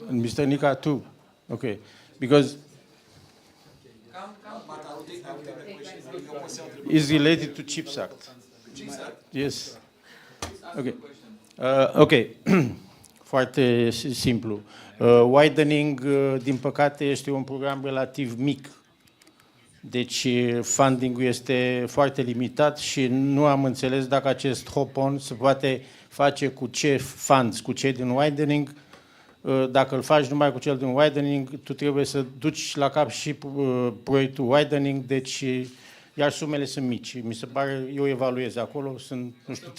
And Mr. Nica too. Okay. Because it's related to CHIPS Act. Yes. Okay. Okay. Foarte simplu. Widening, din păcate, este un program relativ mic. Deci funding-ul este foarte limitat și nu am înțeles dacă acest hop-on se poate face cu ce funds, cu cei din widening. Dacă îl faci numai cu cel din widening, tu trebuie să duci la cap și proiectul widening, deci iar sumele sunt mici. Mi se pare, eu evaluez acolo, sunt, nu știu, 30%.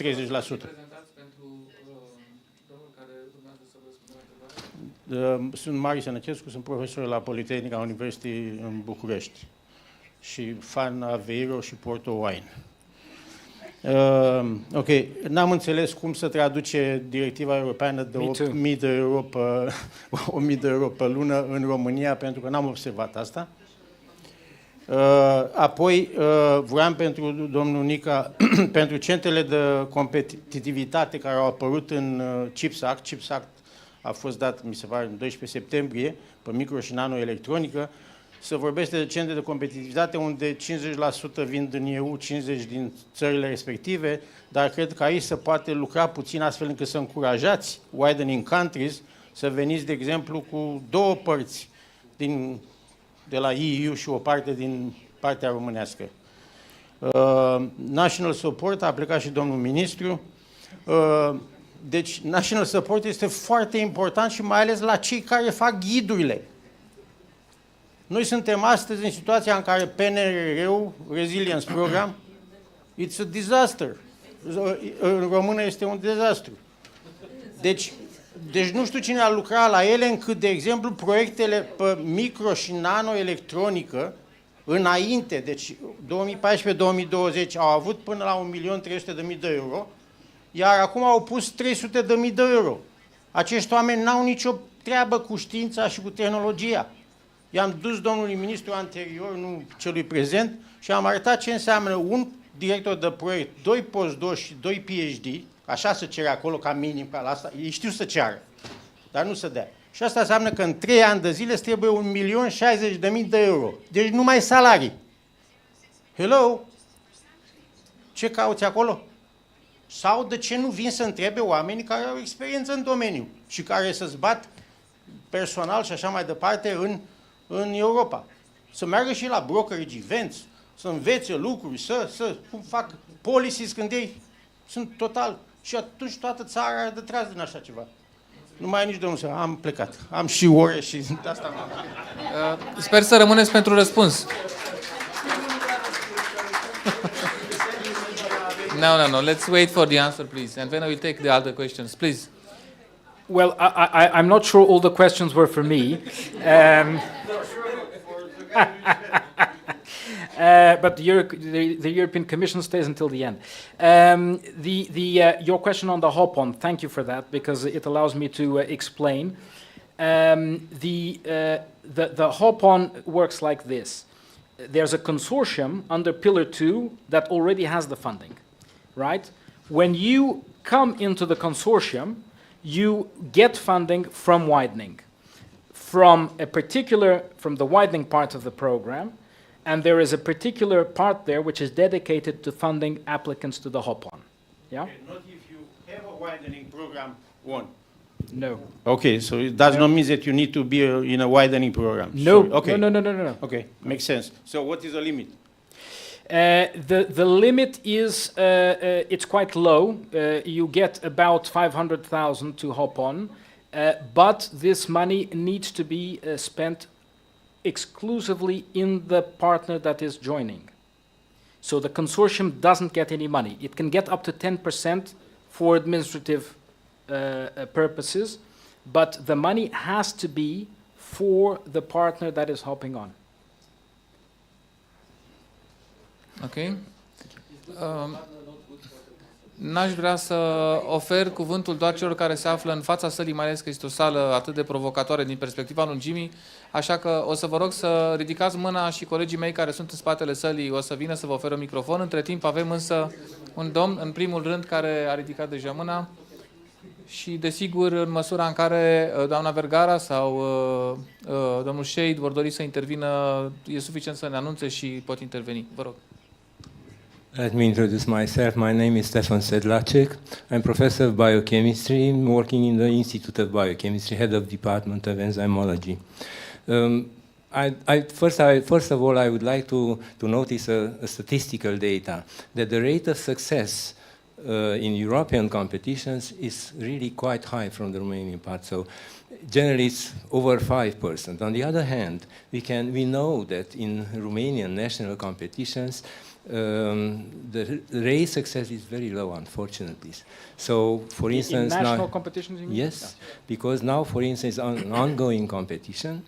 Sunt Mari Sănăcescu, sunt profesor la Politehnica University în București și fan Aveiro și Porto Wine. Ok, n-am înțeles cum se traduce directiva europeană de 8.000 de euro pe lună în România, pentru că n-am observat asta. Apoi, vreau pentru domnul Nica, pentru centrele de competitivitate care au apărut în CHIPS Act. CHIPS Act a fost dat, mi se pare, în 12 septembrie, pe micro și nanoelectronică. Se vorbește de centre de competitivitate unde 50% vin din EU, 50% din țările respective, dar cred că aici se poate lucra puțin astfel încât să încurajați widening countries să veniți, de exemplu, cu două părți de la EU și o parte din partea românească. National Support, a plecat și domnul ministru. Deci, National Support este foarte important și mai ales la cei care fac ghidurile. Noi suntem astăzi în situația în care PNRR-ul, Resilience Program, it's a disaster. În română este un dezastru. Deci, Deci nu știu cine a lucrat la ele, încât, de exemplu, proiectele pe micro și nanoelectronică, înainte, deci 2014-2020, au avut până la 1.300.000 de euro, iar acum au pus 300.000 de euro. Acești oameni n-au nicio treabă cu știința și cu tehnologia. I-am dus domnului ministru anterior, nu celui prezent, și am arătat ce înseamnă un director de proiect, 2 postdoci și 2 PhD, așa se cere acolo ca minim, ca la asta, ei știu să ceară, dar nu să dea. Și asta înseamnă că în 3 ani de zile îți trebuie 1.060.000 de euro. Deci numai salarii. Hello? Ce cauți acolo? Sau de ce nu vin să întrebe oamenii care au experiență în domeniu și care să-ți bat personal și așa mai departe în Europa? Să meargă și la brokerage events, să învețe lucruri, cum fac policies când ei sunt total... Și atunci toată țara are de tras din așa ceva. Nu mai e nici domnul să... Am plecat. Am și ore și de asta... Sper să rămâneți pentru răspuns. No. Let's wait for the answer, please. And then I will take the other questions. Please. Well, I'm not sure all the questions were for me. But the European Commission stays until the end. Your question on the hop-on, thank you for that, because it allows me to explain. The hop-on works like this. There's a consortium under Pillar 2 that already has the funding, right? When you come into the consortium, you get funding from widening, from the widening part of the program, and there is a particular part there which is dedicated to funding applicants to the hop-on. Yeah? Okay, not if you have a widening program, one. No. Okay, so it does not mean that you need to be in a widening program. No. Sorry. Okay. No. Okay, makes sense. So what is the limit? The limit is it's quite low. You get about 500,000 to hop on, but this money needs to be spent exclusively in the partner that is joining. So the consortium doesn't get any money. It can get up to 10% for administrative purposes, but the money has to be for the partner that is hopping on. Ok. N-aș vrea să ofer cuvântul doar celor care se află în fața sălii, mai ales că este o sală atât de provocatoare din perspectiva lungimii, așa că o să vă rog să ridicați mâna și colegii mei care sunt în spatele sălii o să vină să vă oferă microfon. Între timp avem însă un domn, în primul rând, care a ridicat deja mâna și, desigur, în măsura în care doamna Vergara sau domnul Shade vor dori să intervină, e suficient să ne anunțe și pot interveni. Vă rog. Let me introduce myself. My name is Stefan Sedlacek. I'm professor of biochemistry, working in the Institute of Biochemistry, head of Department of Enzymology. First of all, I would like to notice a statistical data, that the rate of success in European competitions is really quite high from the Romanian part. So generally it's over 5%. On the other hand, we know that in Romanian national competitions, the rate success is very low, unfortunately. So, for instance, in national now, competitions, you mean? yes, because now, for instance, an ongoing competition,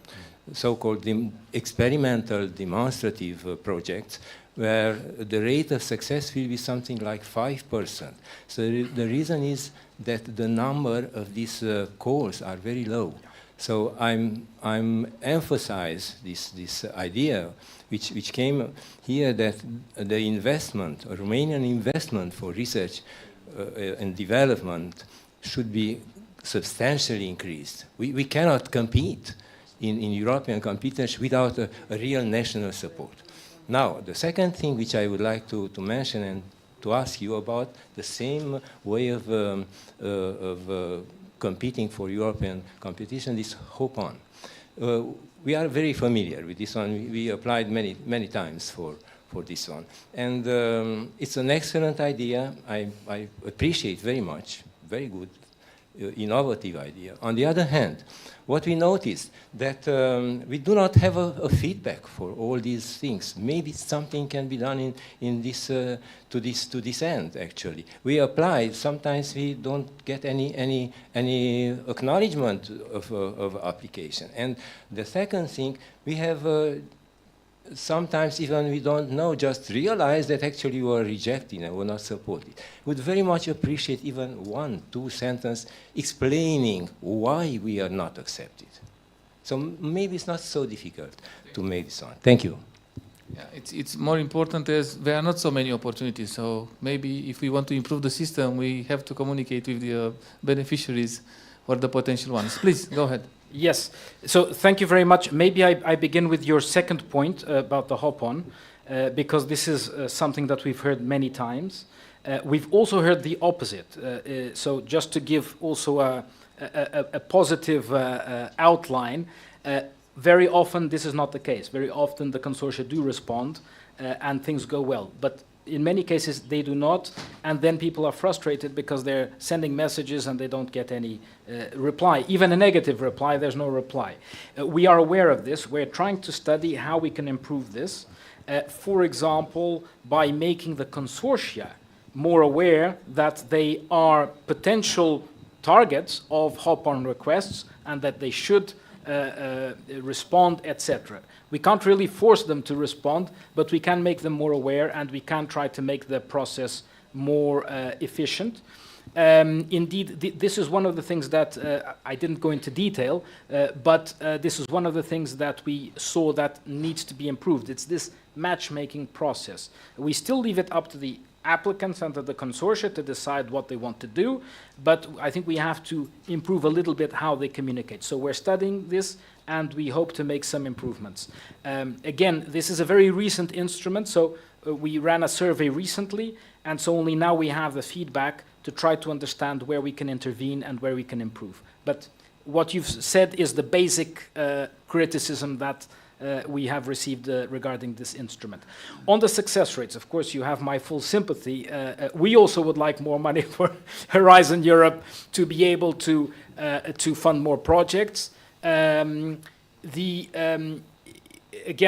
so-called experimental demonstrative projects, where the rate of success will be something like 5%. So the reason is that the number of these calls are very low. So I'm emphasize this idea, which came here, that the investment, Romanian investment for research and development should be substantially increased. We cannot compete in European competition without a real national support. Now, the second thing which I would like to mention and to ask you about, the same way of competing for European competition, is hop-on. We are very familiar with this one. We applied many times for this one. And it's an excellent idea. I appreciate very much, very good, innovative idea. On the other hand, what we noticed, that we do not have a feedback for all these things. Maybe something can be done in this, to this end, actually. We apply, sometimes we don't get any acknowledgement of application. And the second thing, we have sometimes even we don't know, just realize that actually you are rejecting and will not support it. Would very much appreciate even 1-2 sentences explaining why we are not accepted. So maybe it's not so difficult to make this one. Thank you. Yeah, it's more important as there are not so many opportunities. So maybe if we want to improve the system, we have to communicate with the beneficiaries or the potential ones. Please, go ahead. Yes, so thank you very much. Maybe I begin with your second point about the hop-on, because this is something that we've heard many times. We've also heard the opposite. So just to give also a positive outline, very often this is not the case. Very often the consortia do respond and things go well. But in many cases they do not, and then people are frustrated because they're sending messages and they don't get any reply. Even a negative reply, there's no reply. We are aware of this. We're trying to study how we can improve this. For example, by making the consortia more aware that they are potential targets of hop-on requests and that they should respond, etc. We can't really force them to respond, but we can make them more aware and we can try to make the process more efficient. Indeed, this is one of the things that I didn't go into detail, but this is one of the things that we saw that needs to be improved. It's this matchmaking process. We still leave it up to the applicants and to the consortia to decide what they want to do, but I think we have to improve a little bit how they communicate. So we're studying this and we hope to make some improvements. Again, this is a very recent instrument, so we ran a survey recently, and so only now we have the feedback to try to understand where we can intervene and where we can improve. But what you've said is the basic criticism that we have received regarding this instrument. On the success rates, of course, you have my full sympathy. We also would like more money for Horizon Europe to be able to fund more projects. Again,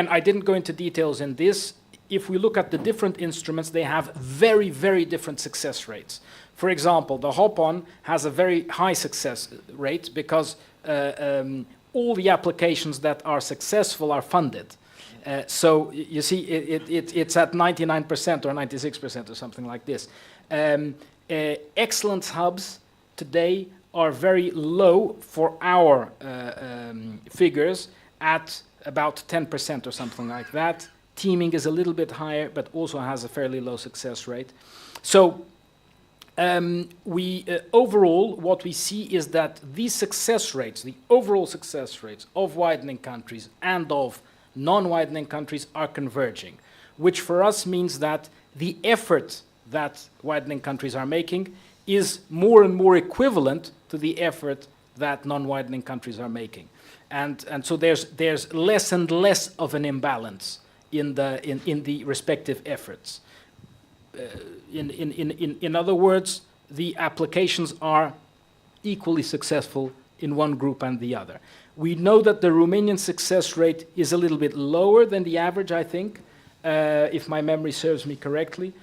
I didn't go into details in this. If we look at the different instruments, they have very, very different success rates. For example, the hop-on has a very high success rate because all the applications that are successful are funded. So you see, it's at 99% or 96% or something like this. Excellence hubs today are very low for our figures at about 10% or something like that. Teaming is a little bit higher, but also has a fairly low success rate. So overall, what we see is that these success rates, the overall success rates of widening countries and of non-widening countries are converging, which for us means that the effort that widening countries are making is more and more equivalent to the effort that non-widening countries are making. And so there's less and less of an imbalance in the respective efforts. In other words, the applications are equally successful in one group and the other. We know that the Romanian success rate is a little bit lower than the average, I think, if my memory serves me correctly.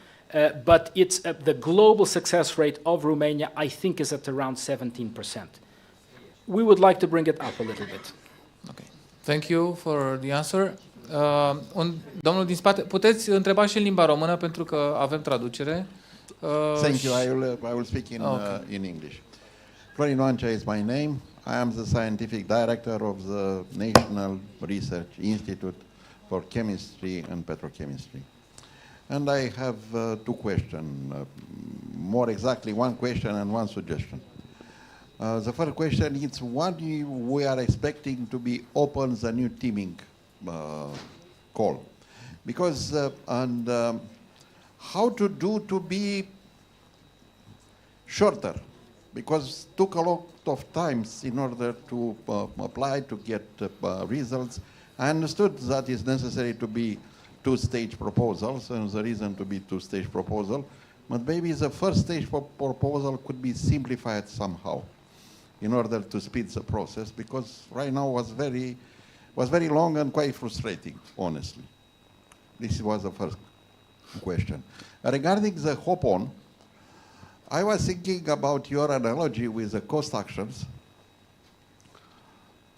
But it's the global success rate of Romania, I think, is at around 17%. We would like to bring it up a little bit. Okay. Thank you for the answer. Domnul din spate, puteți întreba și în limba română pentru că avem traducere. Thank you. I will speak in English. Florin Oancea is my name. I am the scientific director of the National Research Institute for Chemistry and Petrochemistry. And I have two questions, more exactly one question and one suggestion. The first question is what we are expecting to be open the new teaming call, because how to do to be shorter, because took a lot of times in order to apply to get results. I understood that it's necessary to be two-stage proposals, and the reason to be two-stage proposal, but maybe the first stage proposal could be simplified somehow. in order to speed the process, because right now was very long and quite frustrating, honestly. This was the first question. Regarding the hop-on, I was thinking about your analogy with the cost actions,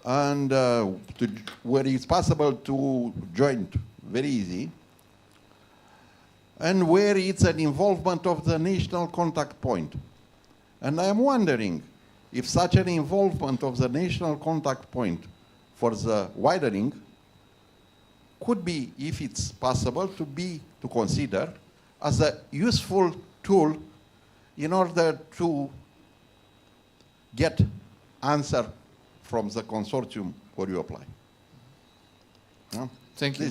and where it's possible to join very easy, and where it's an involvement of the national contact point. And I am wondering if such an involvement of the national contact point for the widening could be, if it's possible, to consider as a useful tool in order to get answer from the consortium where you apply. Yeah? Thank you.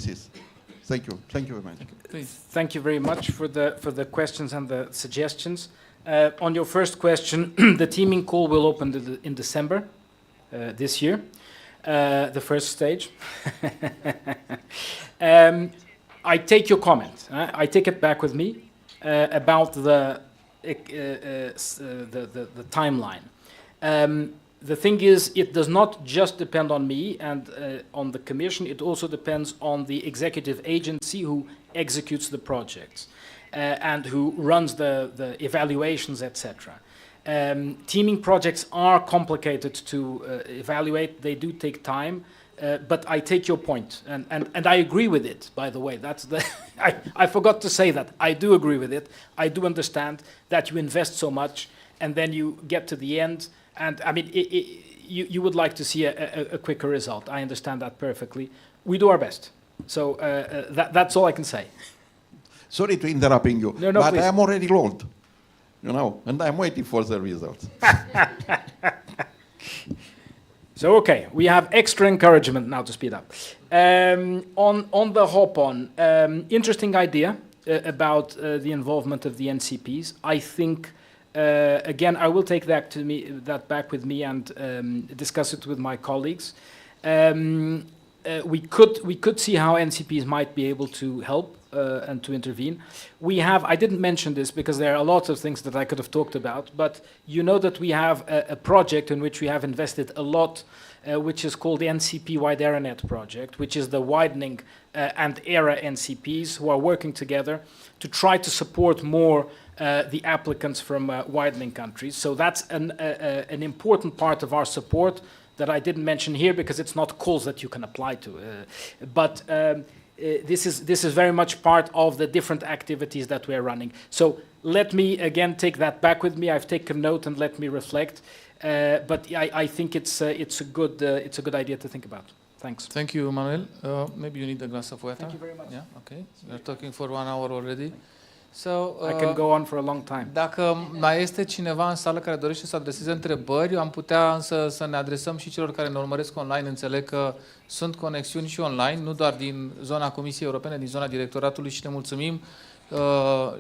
Thank you. Thank you very much. Please. Thank you very much for the questions and the suggestions. On your first question, the teaming call will open in December this year, the first stage. I take your comment. I take it back with me about the timeline. The thing is, it does not just depend on me and on the Commission, it also depends on the executive agency who executes the projects and who runs the evaluations, etc. Teaming projects are complicated to evaluate, they do take time, but I take your point, and I agree with it, by the way. That's the I forgot to say that. I do agree with it. I do understand that you invest so much, and then you get to the end, and I mean, you would like to see a quicker result. I understand that perfectly. We do our best. So that's all I can say. Sorry to interrupting you, no, but please. I am already logged, you know, and I'm waiting for the results. So, okay, we have extra encouragement now to speed up. On the hop-on, interesting idea about the involvement of the NCPs. I think, again, I will take that back with me and discuss it with my colleagues. We could see how NCPs might be able to help and to intervene. We have, I didn't mention this because there are lots of things that I could have talked about, but you know that we have a project in which we have invested a lot, which is called the NCP Wide AreaNet project, which is the widening and ERA NCPs who are working together to try to support more the applicants from widening countries. So that's an important part of our support that I didn't mention here because it's not calls that you can apply to. This is very much part of the different activities that we're running. So let me again take that back with me. I've taken note and let me reflect. But I think it's a good idea to think about. Thanks. Thank you, Manuel. Maybe you need a glass of water. Thank you very much. Yeah, okay. We're talking for 1 hour already. So, I can go on for a long time. Dacă mai este cineva în sală care dorește să adreseze întrebări, am putea însă să ne adresăm și celor care ne urmăresc online. Înțeleg că sunt conexiuni și online, nu doar din zona Comisiei Europene, din zona directoratului, și ne mulțumim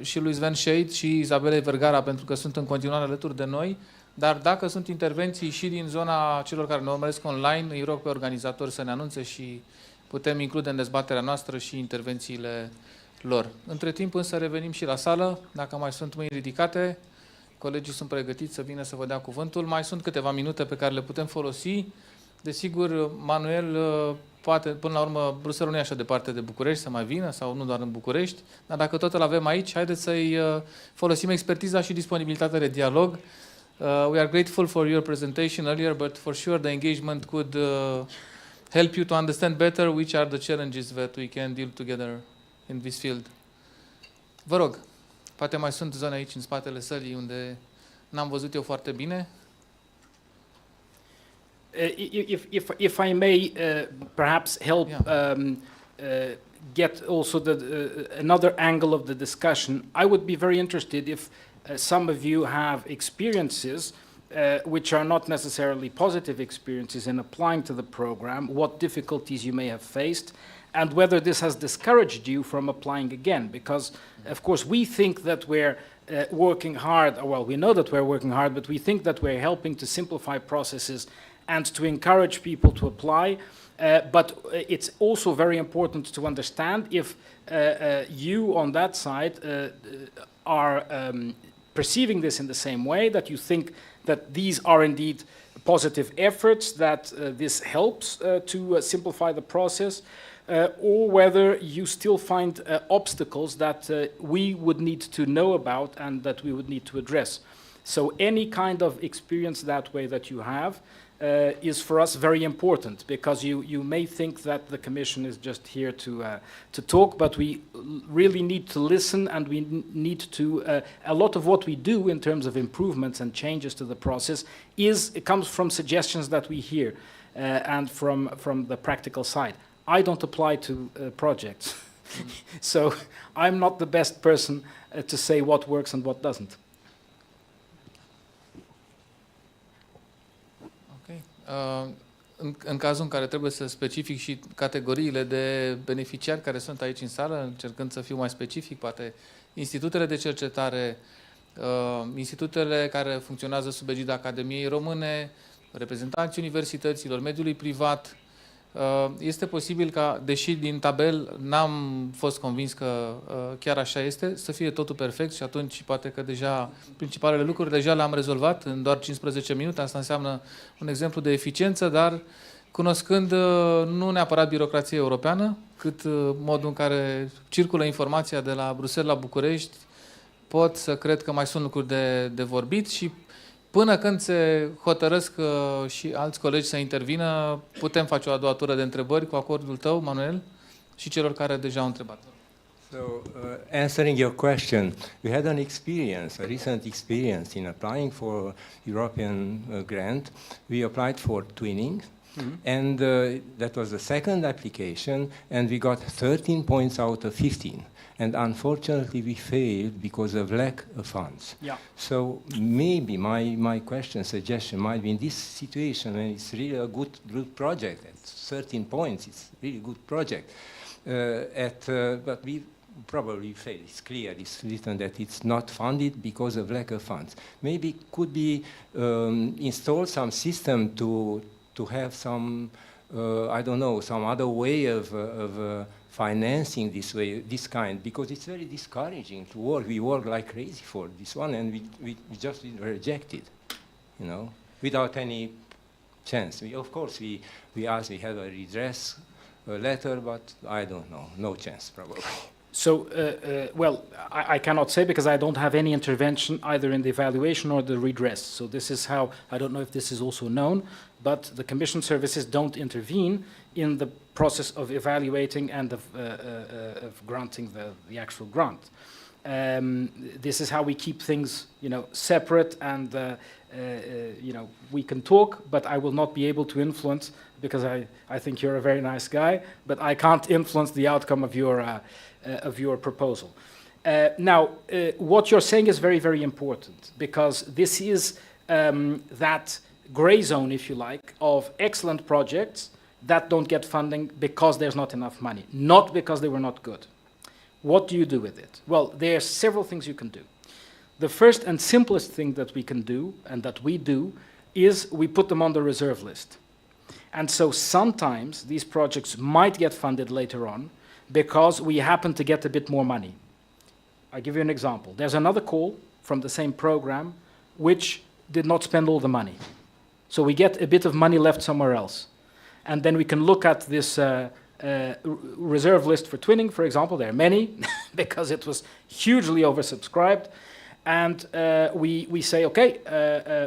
și lui Sven Scheid și Izabelei Vergara pentru că sunt în continuare alături de noi. Dar dacă sunt intervenții și din zona celor care ne urmăresc online, îi rog pe organizatori să ne anunțe și putem include în dezbaterea noastră și intervențiile lor. Între timp însă revenim și la sală, dacă mai sunt mâini ridicate, colegii sunt pregătiți să vină să vă dea cuvântul, mai sunt câteva minute pe care le putem folosi. Desigur, Manuel, poate, până la urmă, Bruxelles nu e așa departe de București să mai vină, sau nu doar în București, dar dacă tot îl avem aici, haideți să-i folosim expertiza și disponibilitatea de dialog. We are grateful for your presentation earlier, but for sure the engagement could help you to understand better which are the challenges that we can deal together in this field. Vă rog, poate mai sunt zone aici în spatele sălii unde n-am văzut eu foarte bine. If I may perhaps help get also another angle of the discussion, I would be very interested if some of you have experiences which are not necessarily positive experiences in applying to the program, what difficulties you may have faced, and whether this has discouraged you from applying again. Because, of course, we think that we're working hard, well, we know that we're working hard, but we think that we're helping to simplify processes and to encourage people to apply. But it's also very important to understand if you on that side are perceiving this in the same way, that you think that these are indeed positive efforts, that this helps to simplify the process, or whether you still find obstacles that we would need to know about and that we would need to address. So any kind of experience that way that you have is for us very important, because you may think that the Commission is just here to talk, but we really need to listen, and we need to, a lot of what we do in terms of improvements and changes to the process it comes from suggestions that we hear and from the practical side. I don't apply to projects, so I'm not the best person to say what works and what doesn't. În cazul în care trebuie să specific și categoriile de beneficiari care sunt aici în sală, încercând să fiu mai specific, poate institutele de cercetare, institutele care funcționează sub egida Academiei Române, reprezentanții universităților, mediului privat, este posibil ca, deși din tabel n-am fost convins că chiar așa este, să fie totul perfect și atunci poate că deja principalele lucruri deja le-am rezolvat în doar 15 minute. Asta înseamnă un exemplu de eficiență, dar cunoscând nu neapărat birocrația europeană, cât modul în care circulă informația de la Bruxelles la București, pot să cred că mai sunt lucruri de vorbit și până când se hotărăsc și alți colegi să intervină, putem face o a doua tură de întrebări cu acordul tău, Manuel, și celor care deja au întrebat. So, answering your question, we had an experience, a recent experience in applying for European grant. We applied for twinning, and that was the second application, and we got 13 points out of 15. And unfortunately, we failed because of lack of funds. Yeah. So maybe my suggestion might be in this situation when it's really a good project, at 13 points, it's really good project. But we probably failed. It's clear, it's written that it's not funded because of lack of funds. Maybe could be install some system to have some, I don't know, some other way of financing this kind, because it's very discouraging to work. We work like crazy for this one, and we just reject it, you know, without any chance. Of course, we asked, we have a redress letter, but I don't know, no chance probably. So, well, I cannot say, because I don't have any intervention either in the evaluation or the redress. So this is how, I don't know if this is also known, but the Commission services don't intervene in the process of evaluating and of granting the actual grant. This is how we keep things, you know, separate, and you know, we can talk, but I will not be able to influence, because I think you're a very nice guy, but I can't influence the outcome of your proposal. Now, what you're saying is very, very important, because this is that gray zone, if you like, of excellent projects that don't get funding because there's not enough money, not because they were not good. What do you do with it? Well, there are several things you can do. The first and simplest thing that we can do, and that we do, is we put them on the reserve list. And so sometimes these projects might get funded later on because we happen to get a bit more money. I'll give you an example. There's another call from the same program which did not spend all the money. So we get a bit of money left somewhere else. And then we can look at this reserve list for twinning, for example. There are many, because it was hugely oversubscribed. And we say, okay,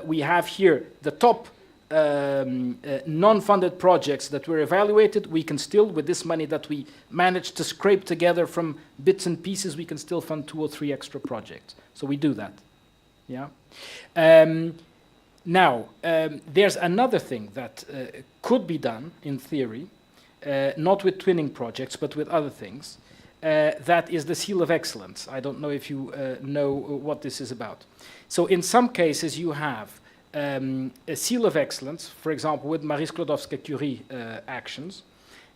we have here the top non-funded projects that were evaluated. We can still, with this money that we managed to scrape together from bits and pieces, we can still fund 2 or 3 extra projects. So we do that. Yeah. Now, there's another thing that could be done in theory, not with twinning projects, but with other things. That is the seal of excellence. I don't know if you know what this is about. So in some cases you have a seal of excellence, for example, with Marie Skłodowska-Curie actions,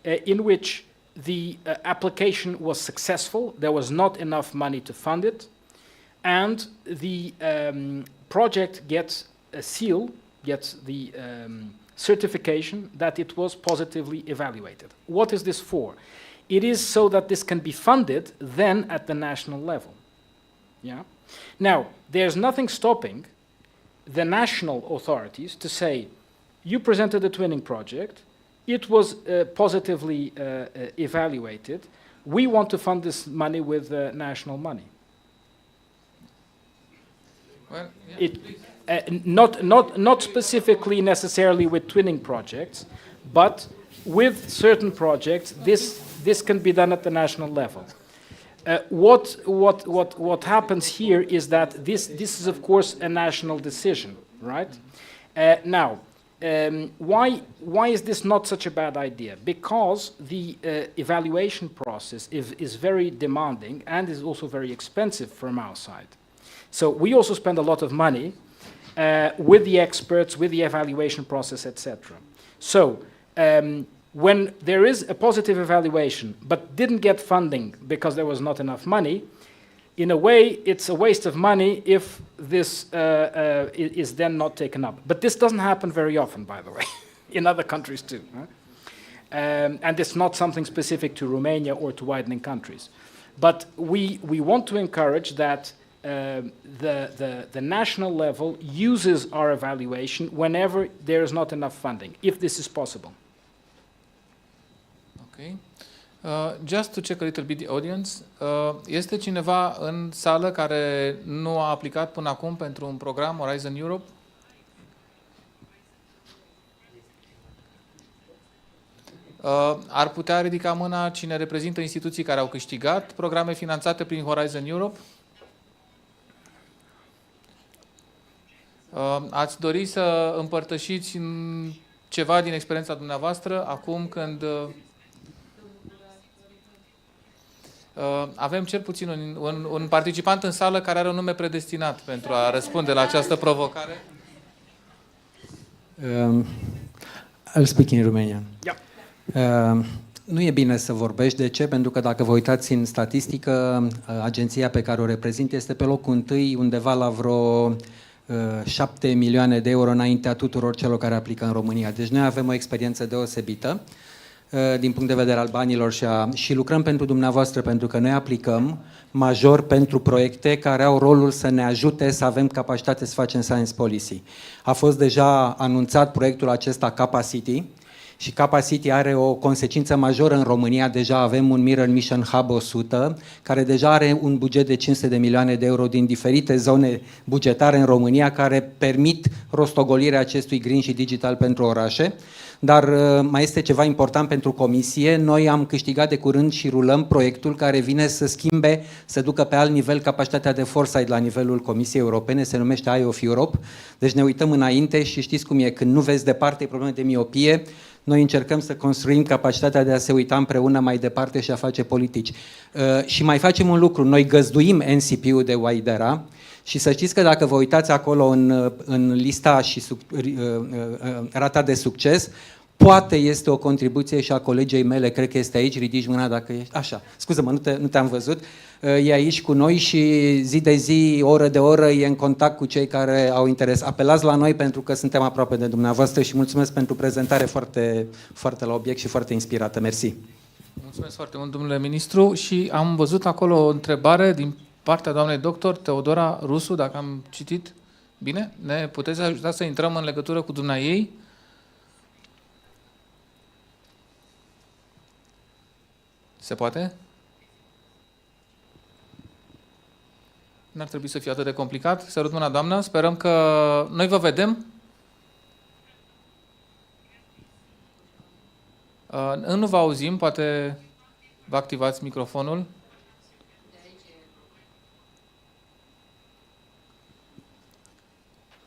in which the application was successful, there was not enough money to fund it, and the project gets a seal, gets the certification that it was positively evaluated. What is this for? It is so that this can be funded then at the national level. Yeah? Now, there's nothing stopping the national authorities to say, You presented a twinning project. It was positively evaluated. We want to fund this money with national money. Well, yeah, Not specifically necessarily with twinning projects, but with certain projects, this can be done at the national level. What happens here is that this is of course a national decision, right? Now, why is this not such a bad idea? Because the evaluation process is very demanding and is also very expensive from our side. So we also spend a lot of money with the experts, with the evaluation process, etc. So when there is a positive evaluation but didn't get funding because there was not enough money, in a way it's a waste of money if this is then not taken up. But this doesn't happen very often, by the way, in other countries too. Huh? And it's not something specific to Romania or to widening countries. But we want to encourage that the national level uses our evaluation whenever there is not enough funding, if this is possible. Okay. Just to check a little bit the audience, este cineva în sală care nu a aplicat până acum pentru un program Horizon Europe? Ar putea ridica mâna cine reprezintă instituții care au câștigat programe finanțate prin Horizon Europe? Ați dori să împărtășiți ceva din experiența dumneavoastră acum când avem cel puțin un participant în sală care are un nume predestinat pentru a răspunde la această provocare? I'll speak in Romanian. Yeah. Nu e bine să vorbești. De ce? Pentru că dacă vă uitați în statistică, agenția pe care o reprezint este pe locul întâi, undeva la vreo 7 milioane de euro înaintea tuturor celor care aplică în România. Deci noi avem o experiență deosebită din punct de vedere al banilor și lucrăm pentru dumneavoastră, pentru că noi aplicăm major pentru proiecte care au rolul să ne ajute să avem capacitate să facem science policy. A fost deja anunțat proiectul acesta Capacity și Capacity are o consecință majoră în România. Deja avem un Mirror Mission Hub 100, care deja are un buget de 500 de milioane de euro din diferite zone bugetare în România, care permit rostogolirea acestui green și digital pentru orașe. Dar mai este ceva important pentru Comisie. Noi am câștigat de curând și rulăm proiectul care vine să schimbe, să ducă pe alt nivel capacitatea de foresight la nivelul Comisiei Europene, se numește Eye of Europe. Deci ne uităm înainte și știți cum e, când nu vezi departe probleme de miopie, noi încercăm să construim capacitatea de a se uita împreună mai departe și a face politici. Și mai facem un lucru, noi găzduim NCP-ul de Waidera și să știți că dacă vă uitați acolo în lista și rata de succes, poate este o contribuție și a colegei mele, cred că este aici, ridici mâna dacă ești... Așa, scuză-mă, nu te-am văzut. E aici cu noi și zi de zi, oră de oră, e în contact cu cei care au interes. Apelați la noi pentru că suntem aproape de dumneavoastră și mulțumesc pentru prezentare foarte, foarte la obiect și foarte inspirată. Mersi. Mulțumesc foarte mult, domnule ministru, și am văzut acolo o întrebare din partea doamnei doctor Teodora Rusu, dacă am citit bine. Ne puteți ajuta să intrăm în legătură cu dumneaei? Se poate? N-ar trebui să fie atât de complicat. Sărut mâna, doamnă. Sperăm că noi vă vedem. Nu vă auzim. Poate vă activați microfonul.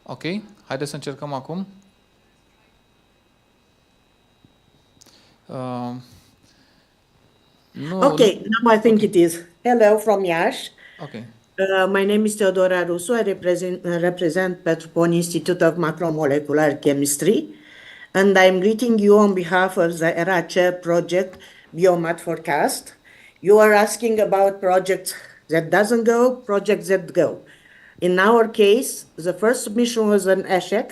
Ok. Haideți să încercăm acum. No. Okay, now I think it is. Hello from Iași. Okay. My name is Teodora Rusu. I represent Pentru Institute of Macromolecular Chemistry, and I'm greeting you on behalf of the ERA Chair project Biomat Forecast. You are asking about projects that doesn't go, projects that go. In our case, the first submission was an ESHEC.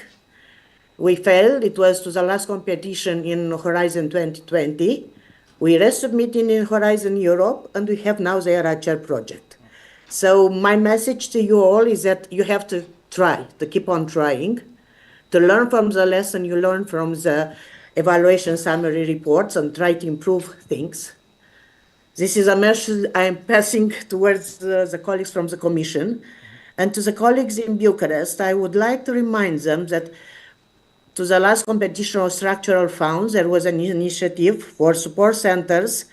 We failed. It was to the last competition in Horizon 2020. We resubmitted in Horizon Europe, and we have now the ERA Chair project. So my message to you all is that you have to try, to keep on trying, to learn from the lesson you learn from the evaluation summary reports and try to improve things. This is a message I am passing towards the colleagues from the Commission. And to the colleagues in Bucharest, I would like to remind them that to the last competition of structural funds, there was an initiative for support centers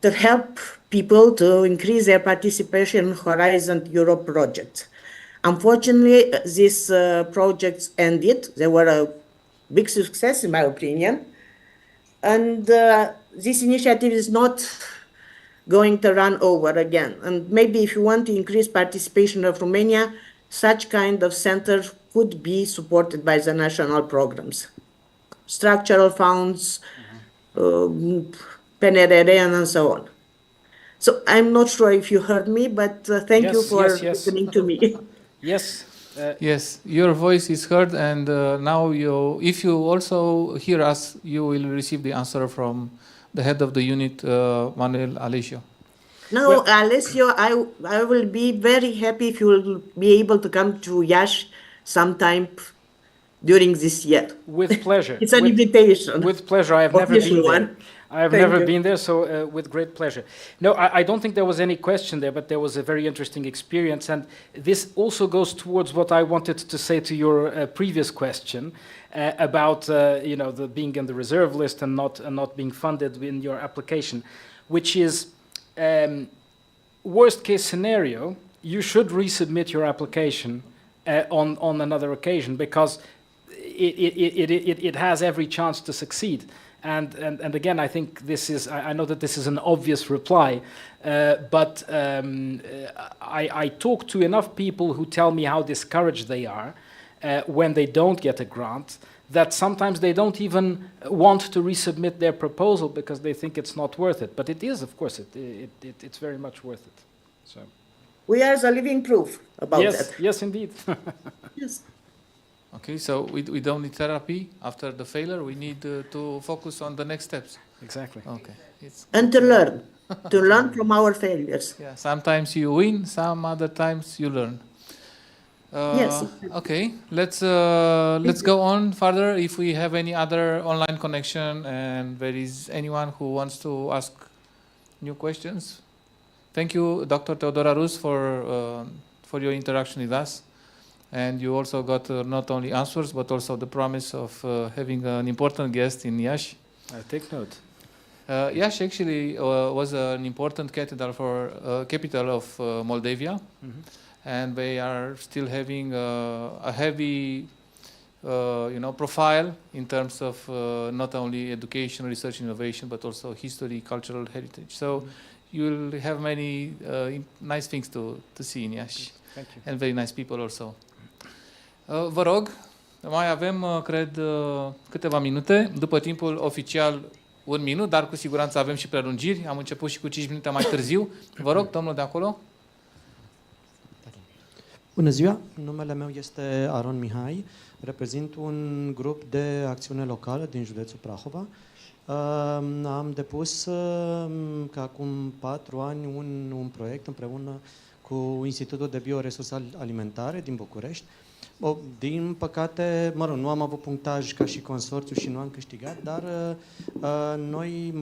to help people to increase their participation in Horizon Europe projects. Unfortunately, these projects ended. They were a big success, in my opinion. And this initiative is not going to run over again. And maybe if you want to increase participation of Romania, such kind of center could be supported by the national programs. Structural funds, PNRR, and so on. So I'm not sure if you heard me, but thank you for listening to me. Yes. Yes, your voice is heard, and now if you also hear us, you will receive the answer from the head of the unit, Manuel Alessio. No, well, Alessio, I will be very happy if you will be able to come to Iași sometime during this year. With pleasure. It's an invitation. With pleasure. I have never been there. I have never been there, so with great pleasure. No, I don't think there was any question there, but there was a very interesting experience. And this also goes towards what I wanted to say to your previous question about the being in the reserve list and not being funded in your application, which is worst case scenario, you should resubmit your application on another occasion, because it has every chance to succeed. And again, I think this is, I know that this is an obvious reply, but I talk to enough people who tell me how discouraged they are when they don't get a grant, that sometimes they don't even want to resubmit their proposal because they think it's not worth it. But it is, of course, it's very much worth it. So. We are the living proof about that. Yes, indeed. Yes. Okay, so we don't need therapy after the failure. We need to focus on the next steps. Exactly. Okay. And to learn from our failures. Yeah. Sometimes you win, some other times you learn. Yes. Okay. Let's go on further. If we have any other online connection and there is anyone who wants to ask new questions. Thank you, Dr. Teodora Rus, for your interaction with us. And you also got not only answers, but also the promise of having an important guest in Iași. I take note. Iași actually was an important capital of Moldavia, and they are still having a heavy, profile in terms of not only education, research, innovation, but also history, cultural heritage. So you will have many nice things to see in Iași. Thank you. And very nice people also. Vă rog, mai avem, cred, câteva minute. După timpul oficial, 1 minut, dar cu siguranță avem și prelungiri. Am început și cu 5 minute mai târziu. Vă rog, domnul de acolo. Bună ziua, numele meu este Aron Mihai. Reprezint un grup de acțiune locală din județul Prahova. Am depus, ca acum 4 ani, un proiect împreună cu Institutul de Bioresurse Alimentare din București. Din păcate, nu am avut punctaj ca și consorțiu și nu am câștigat, dar noi,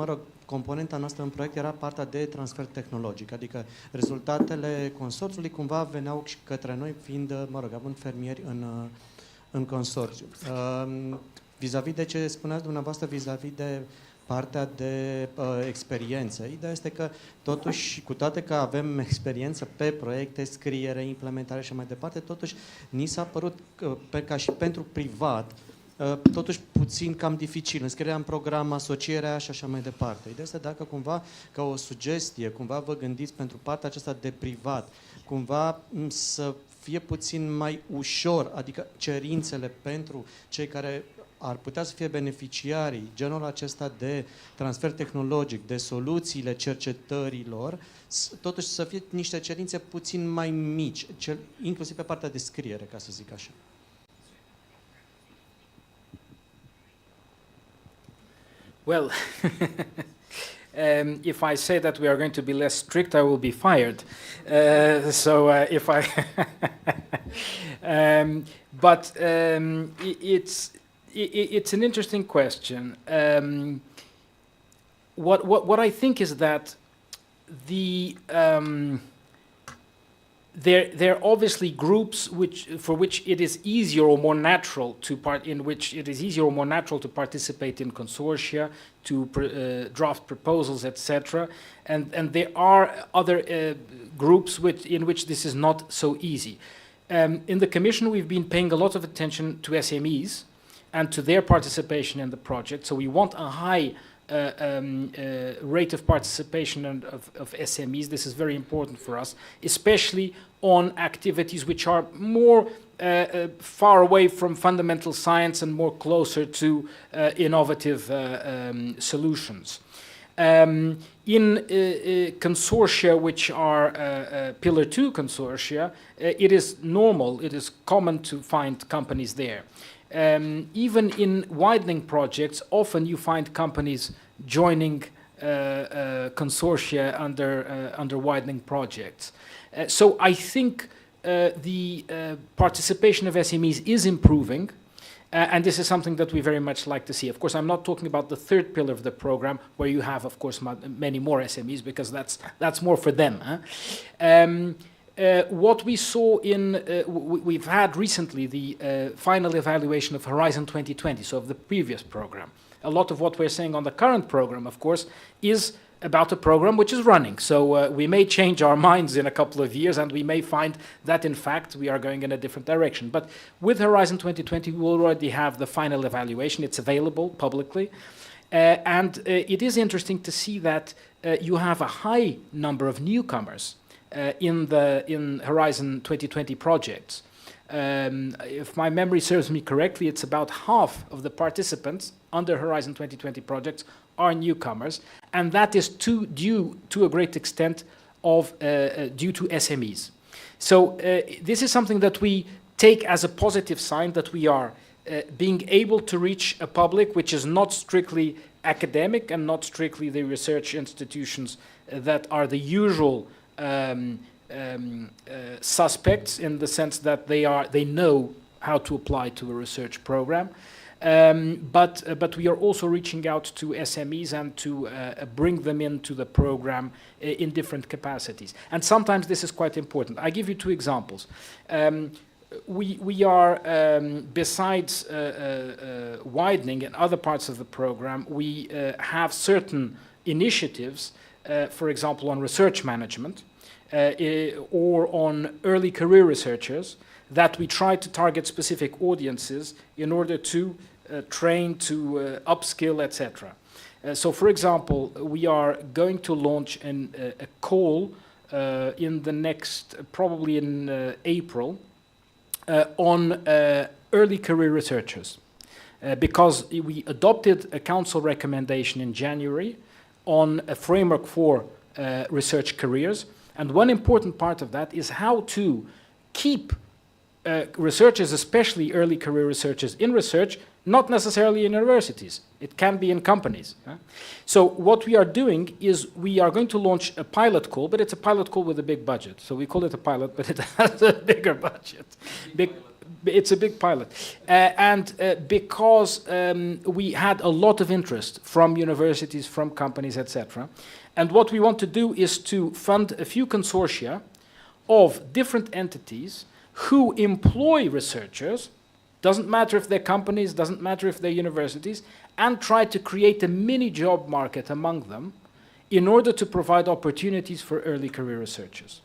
componenta noastră în proiect era partea de transfer tehnologic, adică rezultatele consorțiului cumva veneau și către noi, fiind, având fermieri în consorțiu. Vis-a-vis de ce spuneați dumneavoastră, vis-a-vis de partea de experiență. Ideea este că, totuși, cu toate că avem experiență pe proiecte, scriere, implementare și mai departe, totuși ni s-a părut, ca și pentru privat, totuși puțin cam dificil. Înscrierea în program, asocierea și așa mai departe. Ideea este dacă cumva, ca o sugestie, cumva vă gândiți pentru partea aceasta de privat, cumva să fie puțin mai ușor, adică cerințele pentru cei care ar putea să fie beneficiarii genul acesta de transfer tehnologic, de soluțiile cercetărilor, totuși să fie niște cerințe puțin mai mici, inclusiv pe partea de scriere, ca să zic așa. Well, if I say that we are going to be less strict, I will be fired. If I It's an interesting question. What I think is that there are obviously groups for which it is easier or more natural to participate in consortia, to draft proposals, etc. And there are other groups in which this is not so easy. In the Commission, we've been paying a lot of attention to SMEs and to their participation in the project. So we want a high rate of participation of SMEs. This is very important for us, especially on activities which are more far away from fundamental science and more closer to innovative solutions. In consortia which are Pillar 2 consortia, it is normal, it is common to find companies there. Even in widening projects, often you find companies joining consortia under widening projects. So I think the participation of SMEs is improving, and this is something that we very much like to see. Of course, I'm not talking about the third pillar of the program, where you have, of course, many more SMEs, because that's more for them. What we saw we've had recently the final evaluation of Horizon 2020, so of the previous program. A lot of what we're saying on the current program, of course, is about a program which is running. So we may change our minds in a couple of years, and we may find that, in fact, we are going in a different direction. But with Horizon 2020, we already have the final evaluation. It's available publicly. And it is interesting to see that you have a high number of newcomers in Horizon 2020 projects. If my memory serves me correctly, it's about half of the participants under Horizon 2020 projects are newcomers, and that is due to a great extent due to SMEs. So this is something that we take as a positive sign, that we are being able to reach a public which is not strictly academic and not strictly the research institutions that are the usual suspects, in the sense that they know how to apply to a research program, but we are also reaching out to SMEs and to bring them into the program in different capacities. And sometimes this is quite important. I give you two examples. We are, besides widening in other parts of the program, we have certain initiatives, for example, on research management, or on early career researchers, that we try to target specific audiences in order to train, to upskill, etc. So, for example, we are going to launch a call in the next, probably in April, on early career researchers, because we adopted a council recommendation in January on a framework for research careers. And one important part of that is how to keep researchers, especially early career researchers, in research, not necessarily in universities. It can be in companies. So what we are doing is we are going to launch a pilot call, but it's a pilot call with a big budget. So we call it a pilot, but it has a bigger budget. It's a big pilot. Because we had a lot of interest from universities, from companies, etc. And what we want to do is to fund a few consortia of different entities who employ researchers, doesn't matter if they're companies, doesn't matter if they're universities, and try to create a mini job market among them in order to provide opportunities for early career researchers.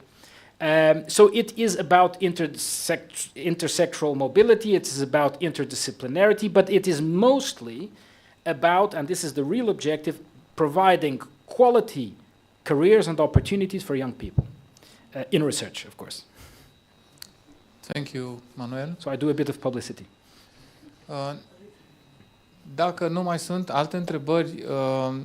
So it is about intersectoral mobility, it is about interdisciplinarity, but it is mostly about, and this is the real objective, providing quality careers and opportunities for young people, in research, of course. Thank you, Manuel. So I do a bit of publicity. Dacă nu mai sunt alte întrebări,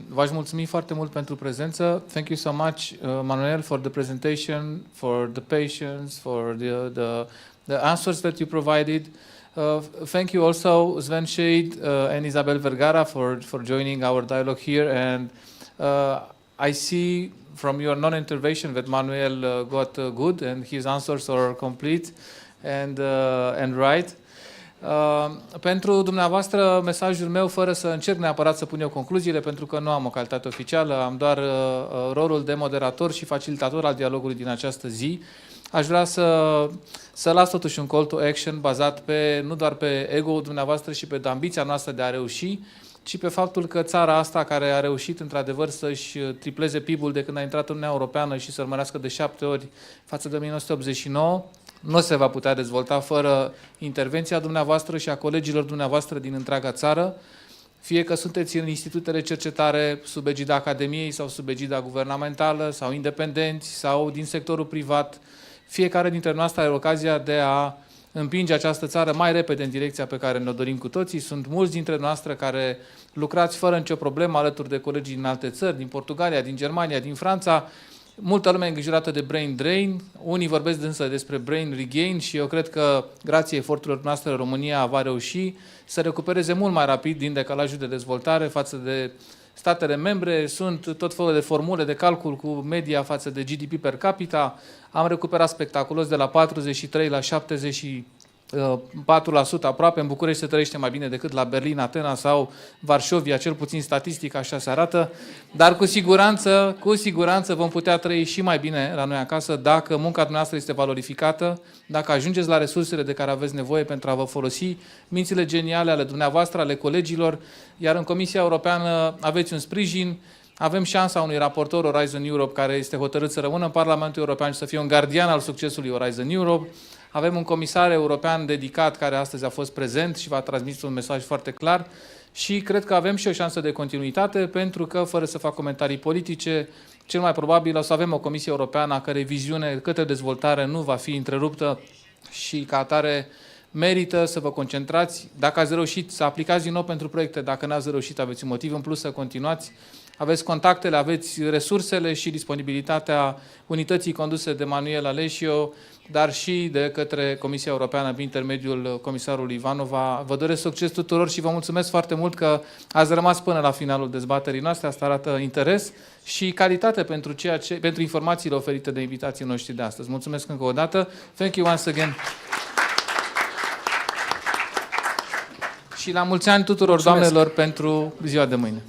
v-aș mulțumi foarte mult pentru prezență. Thank you so much, Manuel, for the presentation, for the patience, for the answers that you provided. Thank you also, Sven Scheid and Isabel Vergara, for joining our dialogue here. And I see from your non-intervention that Manuel got good and his answers are complete. and right. Pentru dumneavoastră, mesajul meu, fără să încerc neapărat să pun eu concluziile, pentru că nu am o calitate oficială, am doar rolul de moderator și facilitator al dialogului din această zi. Aș vrea să las totuși un call to action bazat nu doar pe ego-ul dumneavoastră și pe ambiția noastră de a reuși, ci pe faptul că țara asta, care a reușit într-adevăr să-și tripleze PIB-ul de când a intrat în Uniunea Europeană și să-l mărească de 7 ori față de 1989, nu se va putea dezvolta fără intervenția dumneavoastră și a colegilor dumneavoastră din întreaga țară, fie că sunteți în institutele de cercetare sub egida Academiei sau sub egida guvernamentală sau independenți sau din sectorul privat. Fiecare dintre noastre are ocazia de a împinge această țară mai repede în direcția pe care ne-o dorim cu toții. Sunt mulți dintre noastre care lucrați fără nicio problemă alături de colegii din alte țări, din Portugalia, din Germania, din Franța. Multă lume îngrijorată de brain drain, unii vorbesc însă despre brain regain și eu cred că, grație eforturilor noastre, România va reuși să recupereze mult mai rapid din decalajul de dezvoltare față de statele membre. Sunt tot felul de formule de calcul cu media față de GDP per capita. Am recuperat spectaculos de la 43 la 74% aproape. În București se trăiește mai bine decât la Berlin, Atena sau Varșovia, cel puțin statistic așa se arată. Dar cu siguranță vom putea trăi și mai bine la noi acasă dacă munca dumneavoastră este valorificată, dacă ajungeți la resursele de care aveți nevoie pentru a vă folosi mințile geniale ale dumneavoastră, ale colegilor, iar în Comisia Europeană aveți un sprijin. Avem șansa unui raportor Horizon Europe care este hotărât să rămână în Parlamentul European și să fie un gardian al succesului Horizon Europe. Avem un comisar european dedicat care astăzi a fost prezent și v-a transmis un mesaj foarte clar și cred că avem și o șansă de continuitate pentru că, fără să fac comentarii politice, cel mai probabil o să avem o Comisie Europeană a cărei viziune către dezvoltare nu va fi întreruptă și ca atare merită să vă concentrați. Dacă ați reușit să aplicați din nou pentru proiecte, dacă n-ați reușit, aveți un motiv în plus să continuați. Aveți contactele, aveți resursele și disponibilitatea unității conduse de Manuel Alesio, dar și de către Comisia Europeană prin intermediul comisarului Ivanova. Vă doresc succes tuturor și vă mulțumesc foarte mult că ați rămas până la finalul dezbaterii noastre. Asta arată interes și calitate pentru informațiile oferite de invitații noștri de astăzi. Mulțumesc încă o dată. Thank you once again. Și la mulți ani tuturor doamnelor pentru ziua de mâine.